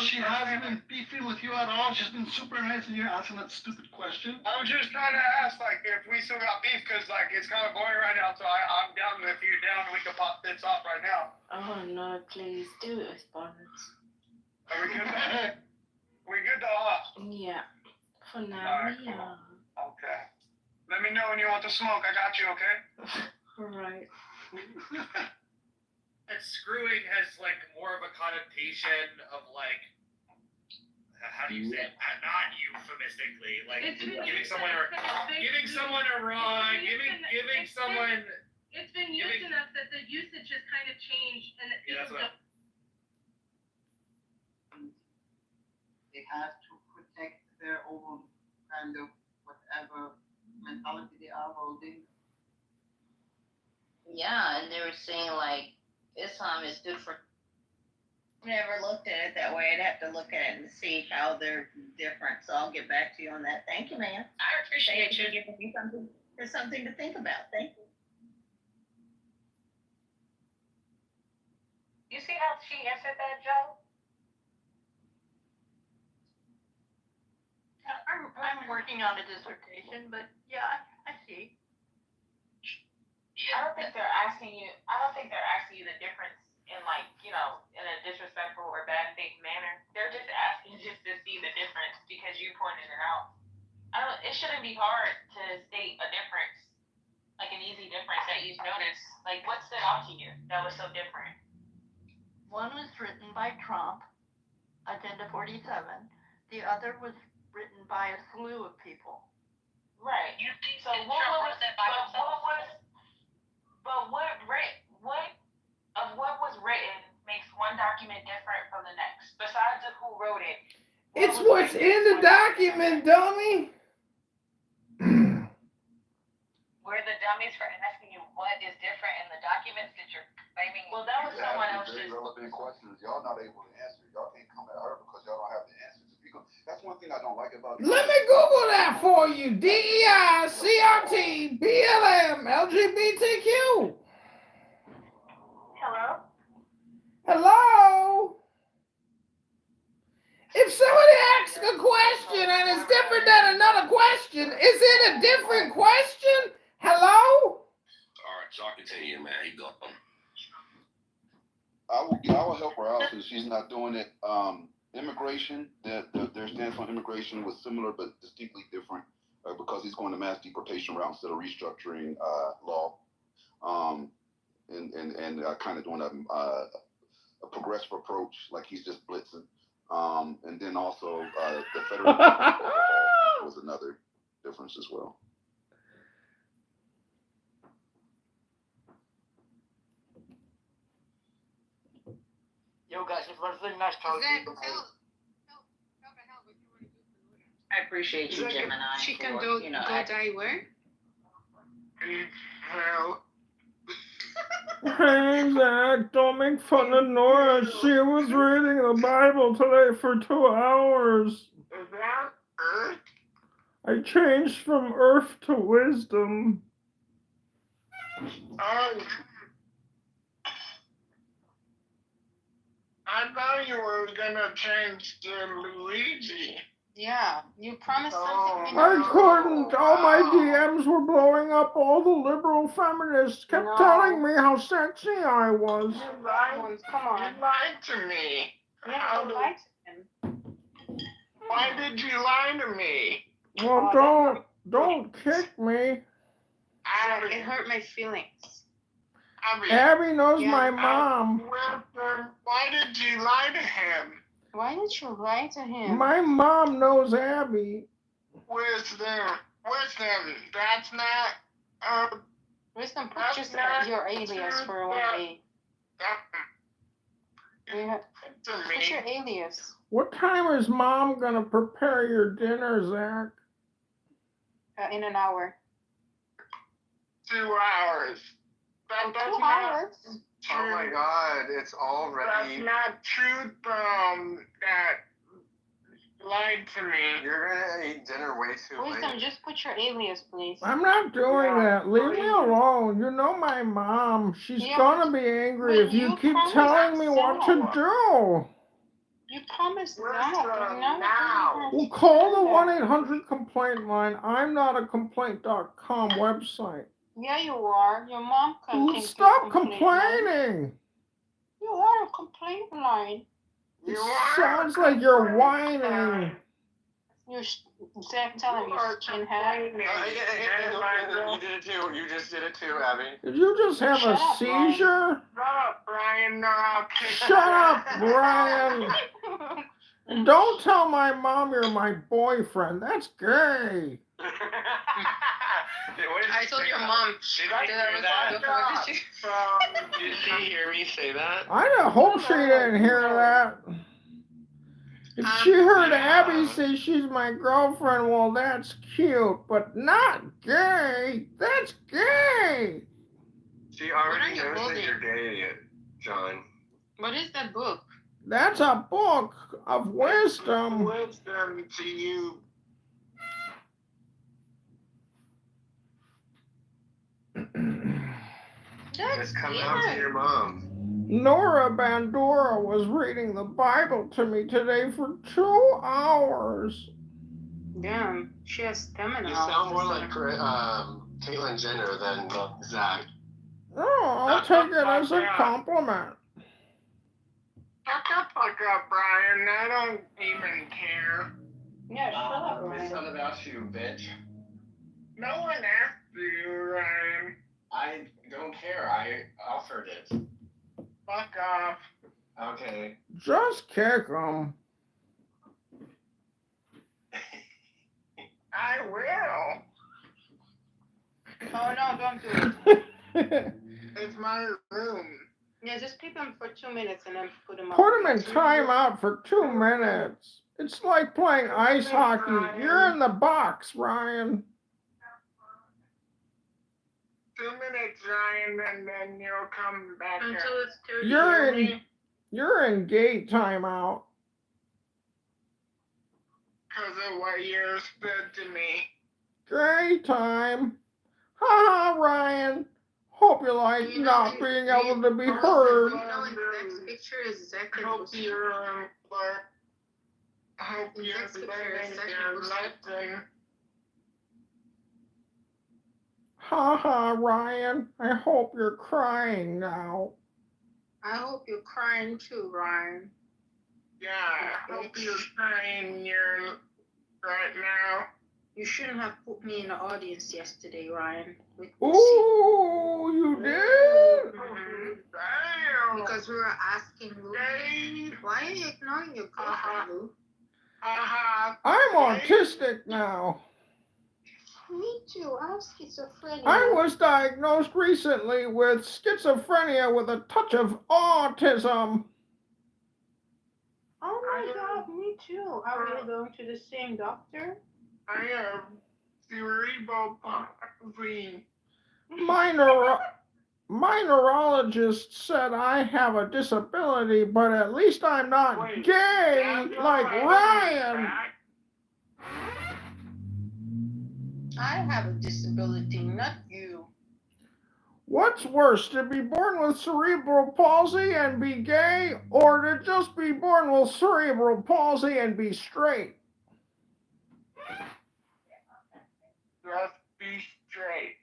Speaker 2: She
Speaker 12: hasn't been beefing with you at all. She's been super nice, and you're asking that stupid question.
Speaker 2: I was just trying to ask, like, if we still got beef, because, like, it's kind of boring right now, so I'm down. If you're down, we can pop this off right now.
Speaker 3: Oh no, please do it with Barnes.
Speaker 2: Are we good though? We good though,
Speaker 3: Yeah. For now,
Speaker 2: Alright,
Speaker 3: yeah.
Speaker 2: Okay. Let me know when you want to smoke. I got you, okay?
Speaker 3: Alright.
Speaker 14: That screwing has like more of a connotation of like, how do you say it? Not euphemistically, like giving someone a run, giving someone.
Speaker 3: It's been used enough that the usage has kind of changed, and that
Speaker 14: Yeah, that's
Speaker 3: people
Speaker 14: what.
Speaker 5: They have to protect their own kind of whatever mentality they are holding.
Speaker 8: Yeah, and they were saying like Islam is good for. Never looked at it that way. I'd have to look at it and see how they're different. So I'll get back to you on that. Thank you, ma'am.
Speaker 3: I appreciate you.
Speaker 8: Giving me something. There's something to think about. Thank you.
Speaker 3: You see how she answered that, Joe? I'm working on a dissertation, but yeah, I see.
Speaker 11: I don't think they're asking you the difference in like, you know, in a disrespectful or bad faith manner. They're just asking just to see the difference because you pointed it out. It shouldn't be hard to state a difference, like an easy difference that you've noticed. Like what stood out to you that was so different?
Speaker 3: One was written by Trump, Agenda 47. The other was written by a slew of people.
Speaker 11: Right.
Speaker 3: You think
Speaker 11: so
Speaker 3: that
Speaker 11: what
Speaker 3: Trump
Speaker 11: was
Speaker 3: wrote that by himself?
Speaker 11: What was written makes one document different from the next. Besides of who wrote it.
Speaker 9: It's what's in the document, dummy.
Speaker 11: We're the dummies for asking you what is different in the documents that you're claiming. Well, that was someone else's.
Speaker 15: Very relevant questions. Y'all not able to answer. Y'all can't come at her because y'all don't have the answers. That's one thing I don't like about.
Speaker 9: Let me Google that for you. DEI, CRT, BLM, LGBTQ.
Speaker 11: Hello?
Speaker 9: Hello? If somebody asks a question and it's different than another question, is it a different question? Hello?
Speaker 16: All right, so I continue, man. He gone.
Speaker 15: I will help her out since she's not doing it. Immigration, their stance on immigration was similar but distinctly different because he's going the mass deportation route instead of restructuring law, and kind of doing a progressive approach, like he's just blitzing. And then also the federal was another difference as well.
Speaker 6: Yo, guys, it was really nice talking to you.
Speaker 8: I appreciate you, Gemini.
Speaker 17: She can
Speaker 8: for,
Speaker 17: go,
Speaker 8: you know,
Speaker 17: go die where?
Speaker 5: Hell.
Speaker 9: Hey, Zach, don't make fun of Nora. She was reading the Bible today for 2 hours.
Speaker 5: Is that Earth?
Speaker 9: I changed from earth to wisdom.
Speaker 5: Oh. I thought you were gonna change to Luigi.
Speaker 17: Yeah, you promised something.
Speaker 9: I couldn't. All my DMs were blowing up. All the liberal feminists kept telling me how sexy I was.
Speaker 5: You lied.
Speaker 17: Come on.
Speaker 5: You lied to me.
Speaker 17: Yeah, you lied to him.
Speaker 5: Why did you lie to me?
Speaker 9: Well, don't kick me.
Speaker 5: Abby,
Speaker 17: it hurt my feelings.
Speaker 9: Abby knows my mom.
Speaker 5: Why did you lie to him?
Speaker 17: Why did you lie to him?
Speaker 9: My mom knows Abby.
Speaker 5: Wisdom. That's not.
Speaker 17: Wisdom, put just your alias for one day. Put your alias.
Speaker 9: What time is mom gonna prepare your dinner, Zach?
Speaker 17: In an hour.
Speaker 5: 2 hours. That's
Speaker 17: 2 hours?
Speaker 5: Oh my God! It's already. That's not true, that lied to me. You're gonna eat dinner way too late.
Speaker 17: Wisdom, just put your alias, please.
Speaker 9: I'm not doing that. Leave me alone. You know my mom. She's gonna be angry if you keep telling me what to do.
Speaker 17: You promised now.
Speaker 9: Well, call the 1-800-complaint line. I'm not a complaint.com website.
Speaker 17: Yeah, you are. Your mom can
Speaker 9: stop complaining.
Speaker 17: You are a complaint line.
Speaker 9: It sounds like you're whining.
Speaker 17: You're telling me skinhead.
Speaker 5: You did it too. You just did it too, Abby.
Speaker 9: Did you just have a seizure?
Speaker 5: Shut up, Brian. No, I'll kick
Speaker 9: Shut up, Brian. And don't tell my mom you're my boyfriend. That's gay.
Speaker 17: I told your mom.
Speaker 5: Did she hear me say that?
Speaker 9: I hope she didn't hear that. If she heard Abby say she's my girlfriend, well, that's cute, but not gay. That's gay.
Speaker 5: She already knows that you're gay, John.
Speaker 17: What is that book?
Speaker 9: That's a book of wisdom.
Speaker 5: Wisdom to you. Just come out to your mom.
Speaker 9: Nora Bandura was reading the Bible to me today for 2 hours.
Speaker 17: Damn, she has stamina.
Speaker 5: You sound more like Caitlyn Jenner than Zach.
Speaker 9: Oh, I'll take it as a compliment.
Speaker 5: Shut the fuck up, Brian. I don't even care.
Speaker 17: Yeah, shut up, Brian.
Speaker 5: It's not about you, bitch. No one asked you, Ryan. I don't care. I offered it. Fuck off. Okay.
Speaker 9: Just kick him.
Speaker 5: I will.
Speaker 17: Oh no, don't do it.
Speaker 5: It's my room.
Speaker 17: Yeah, just keep him for 2 minutes and then put him
Speaker 9: Put him in timeout for 2 minutes. It's like playing ice hockey. You're in the box, Ryan.
Speaker 5: 2 minutes, Ryan, and then you'll come back.
Speaker 17: Until it's 2
Speaker 9: You're in gate timeout.
Speaker 5: Because of what you said to me.
Speaker 9: Gay time. Ha ha, Ryan. Hope you like not being able to be heard.
Speaker 17: Next picture is Zach.
Speaker 5: Hope you're learning your lesson.
Speaker 9: Ha ha, Ryan. I hope you're crying now.
Speaker 17: I hope you're crying too, Ryan.
Speaker 5: Yeah, I hope you're crying right now.
Speaker 17: You shouldn't have put me in the audience yesterday, Ryan.
Speaker 9: Ooh, you did?
Speaker 17: Mm-hmm.
Speaker 5: Damn.
Speaker 17: Because we were asking Lou. Why are you ignoring your girlfriend, Lou?
Speaker 9: I'm autistic now.
Speaker 17: Me too. I have schizophrenia.
Speaker 9: I was diagnosed recently with schizophrenia with a touch of autism.
Speaker 17: my god, me too. Are we going to the same doctor?
Speaker 18: I have cerebral palsy.
Speaker 9: My neurologist said I have a disability, but at least I'm not gay like Ryan.
Speaker 17: I have a disability, not you.
Speaker 9: What's worse, to be born with cerebral palsy and be gay, or to just be born with cerebral palsy and be straight?
Speaker 18: Just be straight.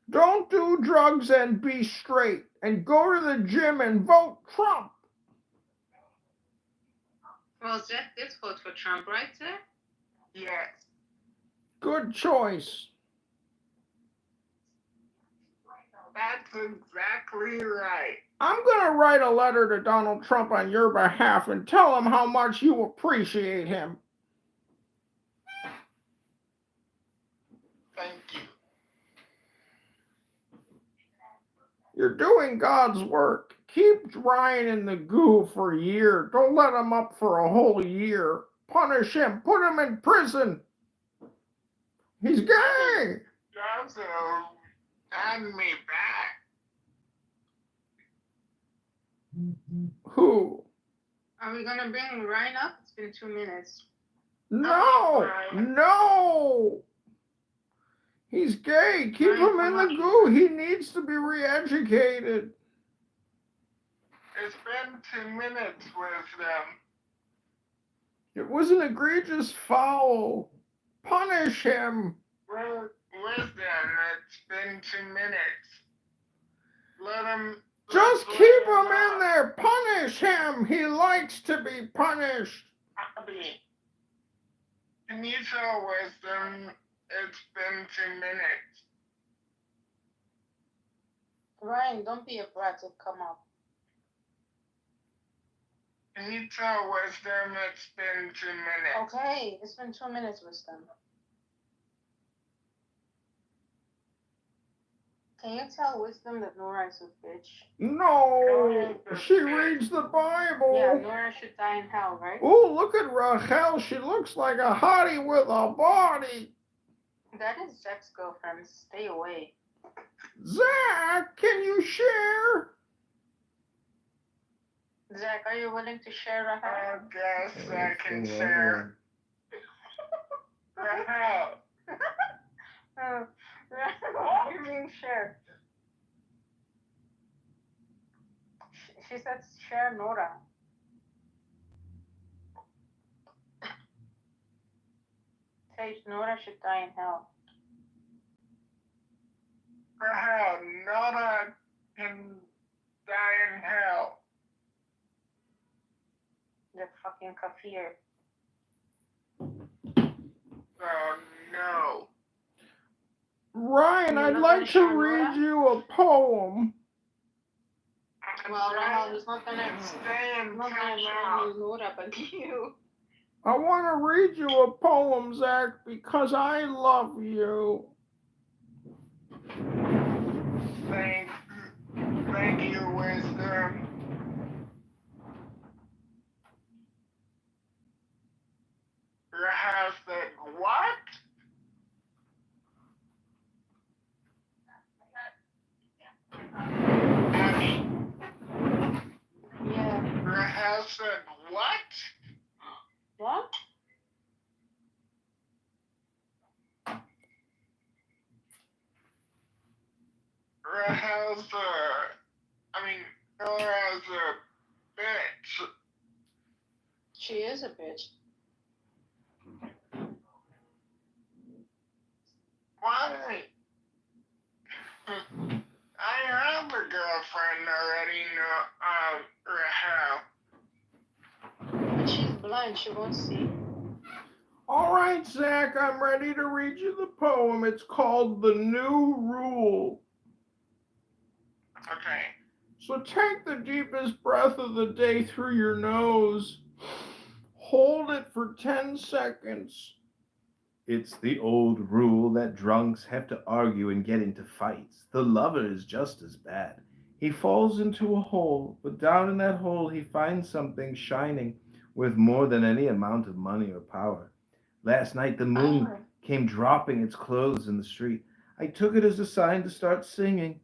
Speaker 9: Don't do drugs and be straight, and go to the gym and vote Trump.
Speaker 17: Well, Zach did vote for Trump, right, Zach?
Speaker 18: Yes.
Speaker 9: Good choice.
Speaker 18: That's exactly right.
Speaker 9: I'm going to write a letter to Donald Trump on your behalf and tell him how much you appreciate him.
Speaker 18: Thank you.
Speaker 9: You're doing God's work. Keep Ryan in the goo for a year. Don't let him up for a whole year. Punish him. Put him in prison. He's gay.
Speaker 18: Also, add me back.
Speaker 9: Who?
Speaker 17: Are we gonna bring Ryan up? It's been 2 minutes.
Speaker 9: No. He's gay. Keep him in the goo. He needs to be re-educated.
Speaker 18: It's been 2 minutes with them.
Speaker 9: It was an egregious foul. Punish him.
Speaker 18: Well, with them, it's been 2 minutes. Let him.
Speaker 9: Just keep him in there. Punish him. He likes to be punished.
Speaker 18: Abby, can you tell wisdom it's been 2 minutes?
Speaker 17: Ryan, don't be a brat and come up.
Speaker 18: Can you tell wisdom it's been 2 minutes?
Speaker 17: Okay, it's been 2 minutes, Wisdom. Can you tell Wisdom that Nora is a bitch?
Speaker 9: No, she reads the Bible.
Speaker 17: Yeah, Nora should die in hell, right?
Speaker 9: Oh, look at Rachel. She looks like a hottie with a body.
Speaker 17: That is Zach's girlfriend. Stay away.
Speaker 9: Zach, can you share?
Speaker 17: Zach, are you willing to share, Rachel?
Speaker 18: I guess I can share. Rahel.
Speaker 17: What do you mean share? She said share Nora. Says Nora should die in hell.
Speaker 18: Rahel, Nora can die in hell.
Speaker 17: The fucking kafir.
Speaker 18: Oh no.
Speaker 9: Ryan, I'd like to read you a poem.
Speaker 17: Well, Rahel, he's not gonna marry Nora, but you.
Speaker 9: I want to read you a poem, Zach, because I love you.
Speaker 18: Thank you, wisdom. Rahel said, what? Abby.
Speaker 17: Yeah.
Speaker 18: Rahel said, what?
Speaker 17: What?
Speaker 18: Rahel's Nora's a bitch.
Speaker 17: She is a bitch.
Speaker 18: Why? I have a girlfriend already, Rahel.
Speaker 17: But she's blind, she won't see.
Speaker 9: All right, Zach, I'm ready to read you the poem. It's called The New Rule.
Speaker 18: Okay.
Speaker 9: So take the deepest breath of the day through your nose. Hold it for 10 seconds. It's the old rule that drunks have to argue and get into fights. The lover is just as bad. He falls into a hole, but down in that hole he finds something shining worth more than any amount of money or power. Last night the moon came dropping its clothes in the street. I took it as a sign to start singing.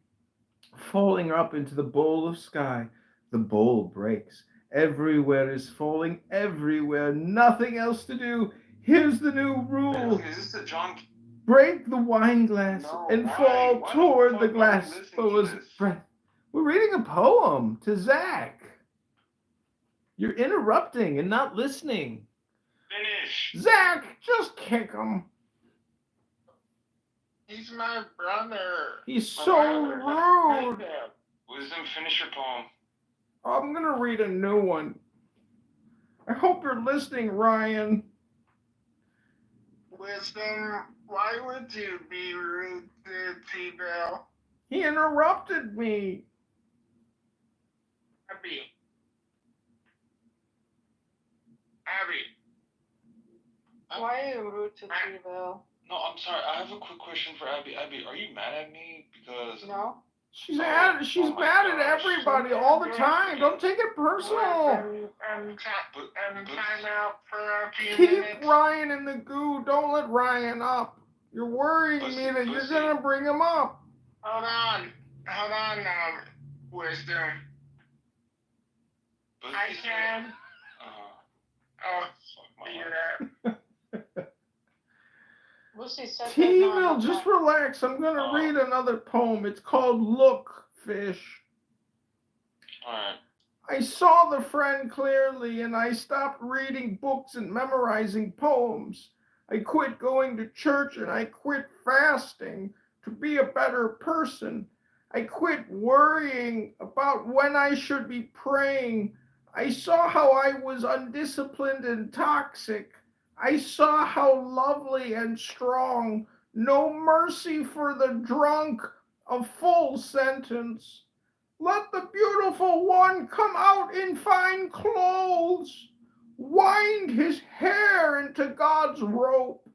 Speaker 9: Falling up into the bowl of sky, the bowl breaks. Everywhere is falling, everywhere. Nothing else to do. Here's the new rule.
Speaker 13: Is this the John?
Speaker 9: Break the wine glass and fall toward the glass blowers' breath. We're reading a poem to Zach. You're interrupting and not listening.
Speaker 13: Finish.
Speaker 9: Zach, just kick him.
Speaker 18: He's my brother.
Speaker 9: He's so rude.
Speaker 13: Wisdom, finish your poem.
Speaker 9: I'm going to read a new one. I hope you're listening, Ryan.
Speaker 18: Wisdom, why would you be rude to T-Bell?
Speaker 9: He interrupted me.
Speaker 18: Abby.
Speaker 17: Why are you rude to T-Bell?
Speaker 13: No, I'm sorry. I have a quick question for Abby. Abby, are you mad at me? Because...
Speaker 17: No.
Speaker 9: She's mad at everybody all the time. Don't take it personal.
Speaker 18: Time out for a few
Speaker 9: Keep
Speaker 18: minutes.
Speaker 9: Ryan in the goo. Don't let Ryan up. You're worrying me that you're going to bring him up.
Speaker 18: Hold on, Wisdom. I can. Figure that.
Speaker 17: Lucy said
Speaker 9: T-Mill, just relax. I'm going to read another poem. It's called Look, Fish.
Speaker 13: Alright.
Speaker 9: I saw the friend clearly, and I stopped reading books and memorizing poems. I quit going to church, and I quit fasting to be a better person. I quit worrying about when I should be praying. I saw how I was undisciplined and toxic. I saw how lovely and strong, no mercy for the drunk, a full sentence. Let the beautiful one come out in fine clothes, wind his hair into God's rope,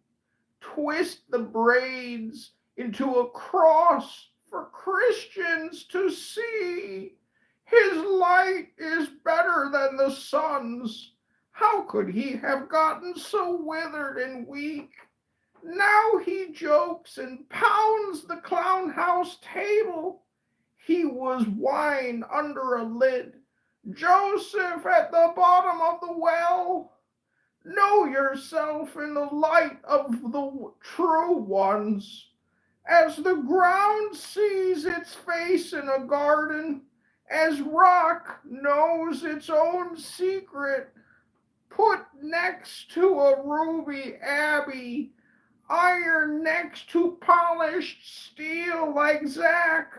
Speaker 9: twist the braids into a cross for Christians to see. His light is better than the sun's. How could he have gotten so withered and weak? Now he jokes and pounds the clown house table. He was wine under a lid, Joseph at the bottom of the well. Know yourself in the light of the true ones. As the ground sees its face in a garden, as rock knows its own secret, put next to a ruby abbey, iron next to polished steel like Zach.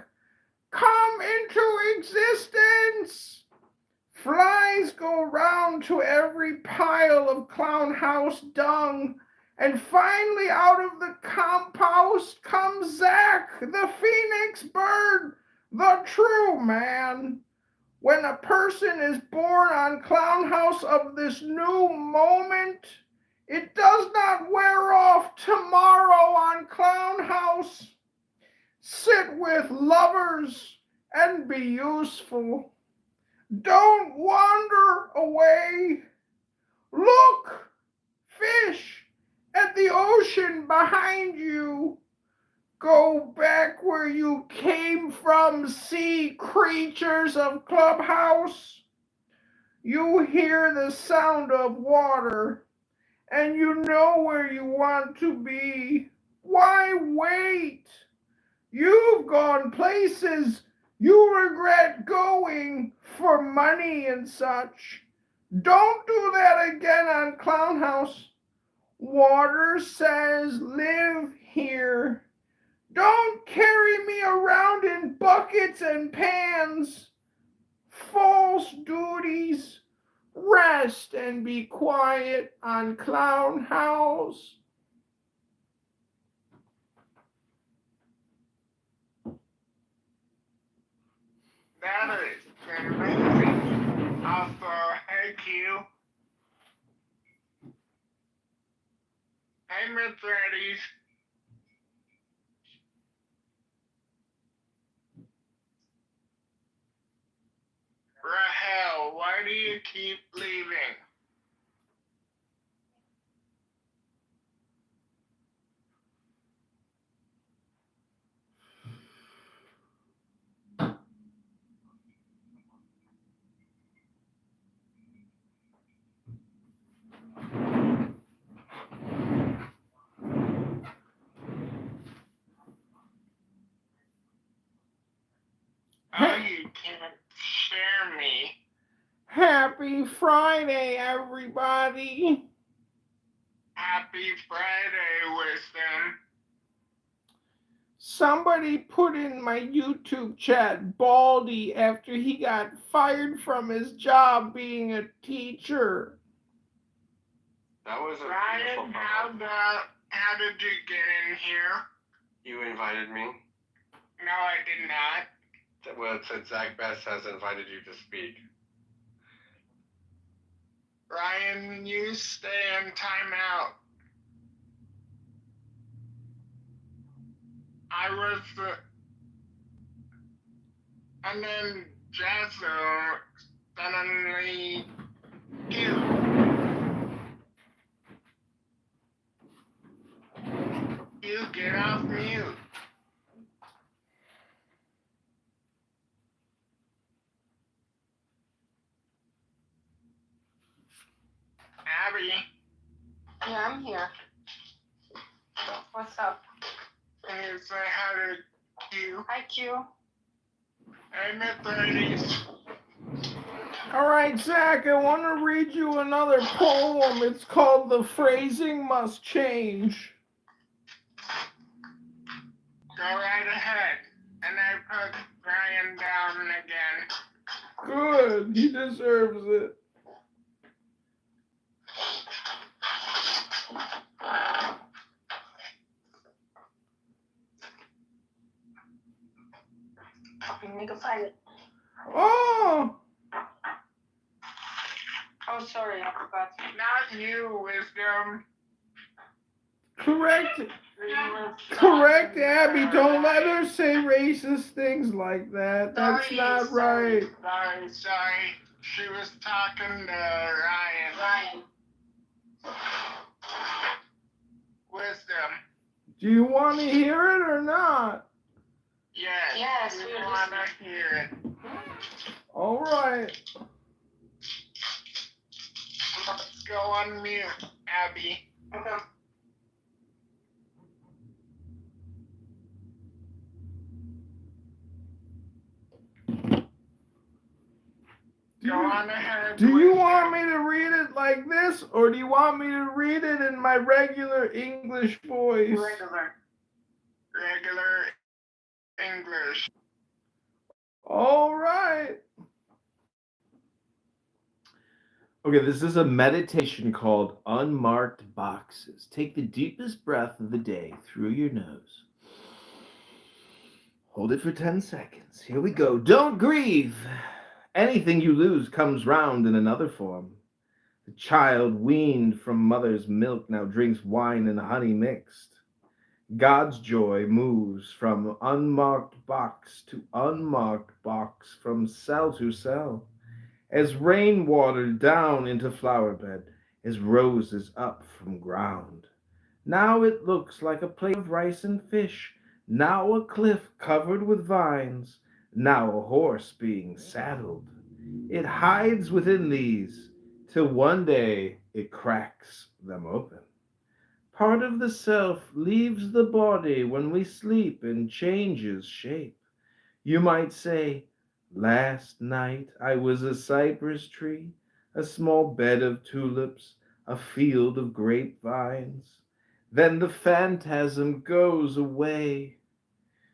Speaker 9: Come into existence. Flies go round to every pile of clown house dung, and finally out of the compost comes Zach, the phoenix bird, the true man. When a person is born on Clown House of this new moment, it does not wear off tomorrow on Clown House. Sit with lovers and be useful. Don't wander away. Look, fish, at the ocean behind you. Go back where you came from, sea creatures of Clubhouse. You hear the sound of water, and you know where you want to be. Why wait? You've gone places you regret going for money and such. Don't do that again on Clown House. Water says live here. Don't carry me around in buckets and pans. False duties. Rest and be quiet on Clown House.
Speaker 18: That is amazing. Also, hey Q. Hey mid-30s. you keep leaving? Oh, you can't share me.
Speaker 9: Happy Friday, everybody.
Speaker 18: Happy Friday, Wisdom.
Speaker 9: Somebody put in my YouTube chat Baldy after he got fired from his job being a teacher.
Speaker 13: That was a
Speaker 18: Ryan, how did you get in here?
Speaker 13: You invited me.
Speaker 18: No, I did not.
Speaker 13: Well, it said Zach Best has invited you to speak.
Speaker 18: Ryan, you stay in timeout. I was and then Jazzo suddenly you get off mute. Abby.
Speaker 17: Yeah, I'm here. What's up?
Speaker 18: Can you say hi to Q?
Speaker 17: Hi, Q.
Speaker 18: Hey, Miss
Speaker 9: All right, Zach, I want to read you another poem. It's called The Phrasing Must Change.
Speaker 18: Go right ahead. And I put Brian down again.
Speaker 9: Good, he deserves it.
Speaker 17: Make a fight.
Speaker 9: Oh!
Speaker 17: Oh, sorry, I forgot.
Speaker 18: Not you, Wisdom.
Speaker 9: Correct, Abby. Don't let her say racist things like that. That's not right.
Speaker 18: Sorry. She was talking to Ryan. Wisdom.
Speaker 9: Do you want to hear it or not?
Speaker 18: Yes, we want to hear it.
Speaker 9: All right.
Speaker 18: Let's go on mute, Abby.
Speaker 17: Okay.
Speaker 18: Go on ahead.
Speaker 9: Do you want me to read it like this, or do you want me to read it in my regular English voice?
Speaker 18: Regular English.
Speaker 9: All right. Okay, this is a meditation called Unmarked Boxes. Take the deepest breath of the day through your nose. Hold it for 10 seconds. Here we go. Don't grieve. Anything you lose comes round in another form. The child weaned from mother's milk now drinks wine and honey mixed. God's joy moves from unmarked box to unmarked box, from cell to cell. As rain watered down into flower bed, as roses up from ground. Now it looks like a plate of rice and fish, now a cliff covered with vines, now a horse being saddled. It hides within these, till one day it cracks them open. Part of the self leaves the body when we sleep and changes shape. You might say, last night I was a cypress tree, a small bed of tulips, a field of grapevines. Then the phantasm goes away.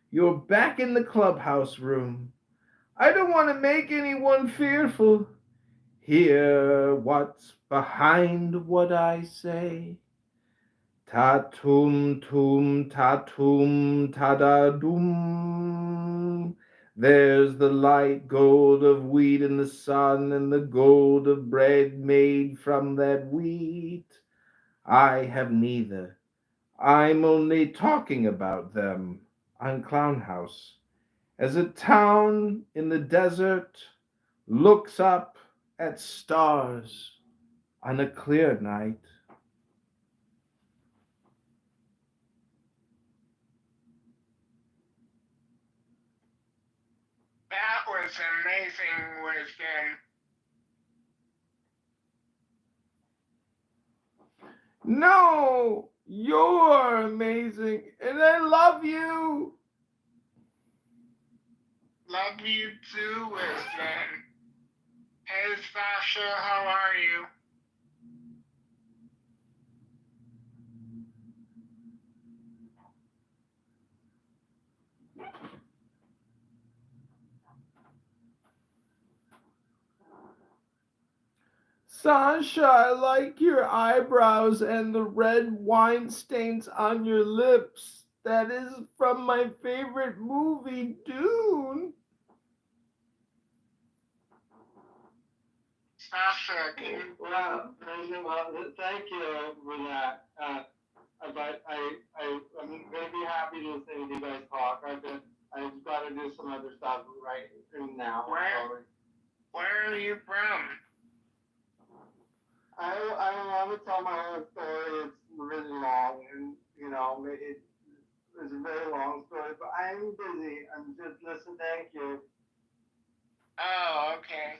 Speaker 9: You're back in the clubhouse room. I don't want to make anyone fearful. Hear what's behind what I say. Tatum tum tatum tadadum. There's the light gold of wheat in the sun, and the gold of bread made from that wheat. I have neither. I'm only talking about them on Clown House. As a town in the desert looks up at stars on a clear night.
Speaker 18: That was amazing wisdom.
Speaker 9: No, you're amazing, and I love you.
Speaker 18: Love you too, wisdom. Hey, Sasha, how are you?
Speaker 9: Sasha, I like your eyebrows and the red wine stains on your lips. That is from my favorite movie, Dune.
Speaker 18: Sasha, can you...
Speaker 12: Well, thank you for that. But I'm gonna be happy to listen to you guys talk. I've got to do some other stuff right now.
Speaker 18: Where are you from?
Speaker 12: I don't want to tell my whole story. It's really long, and it's a very long story. But I'm busy. I'm just listening. Thank you.
Speaker 18: Oh, okay.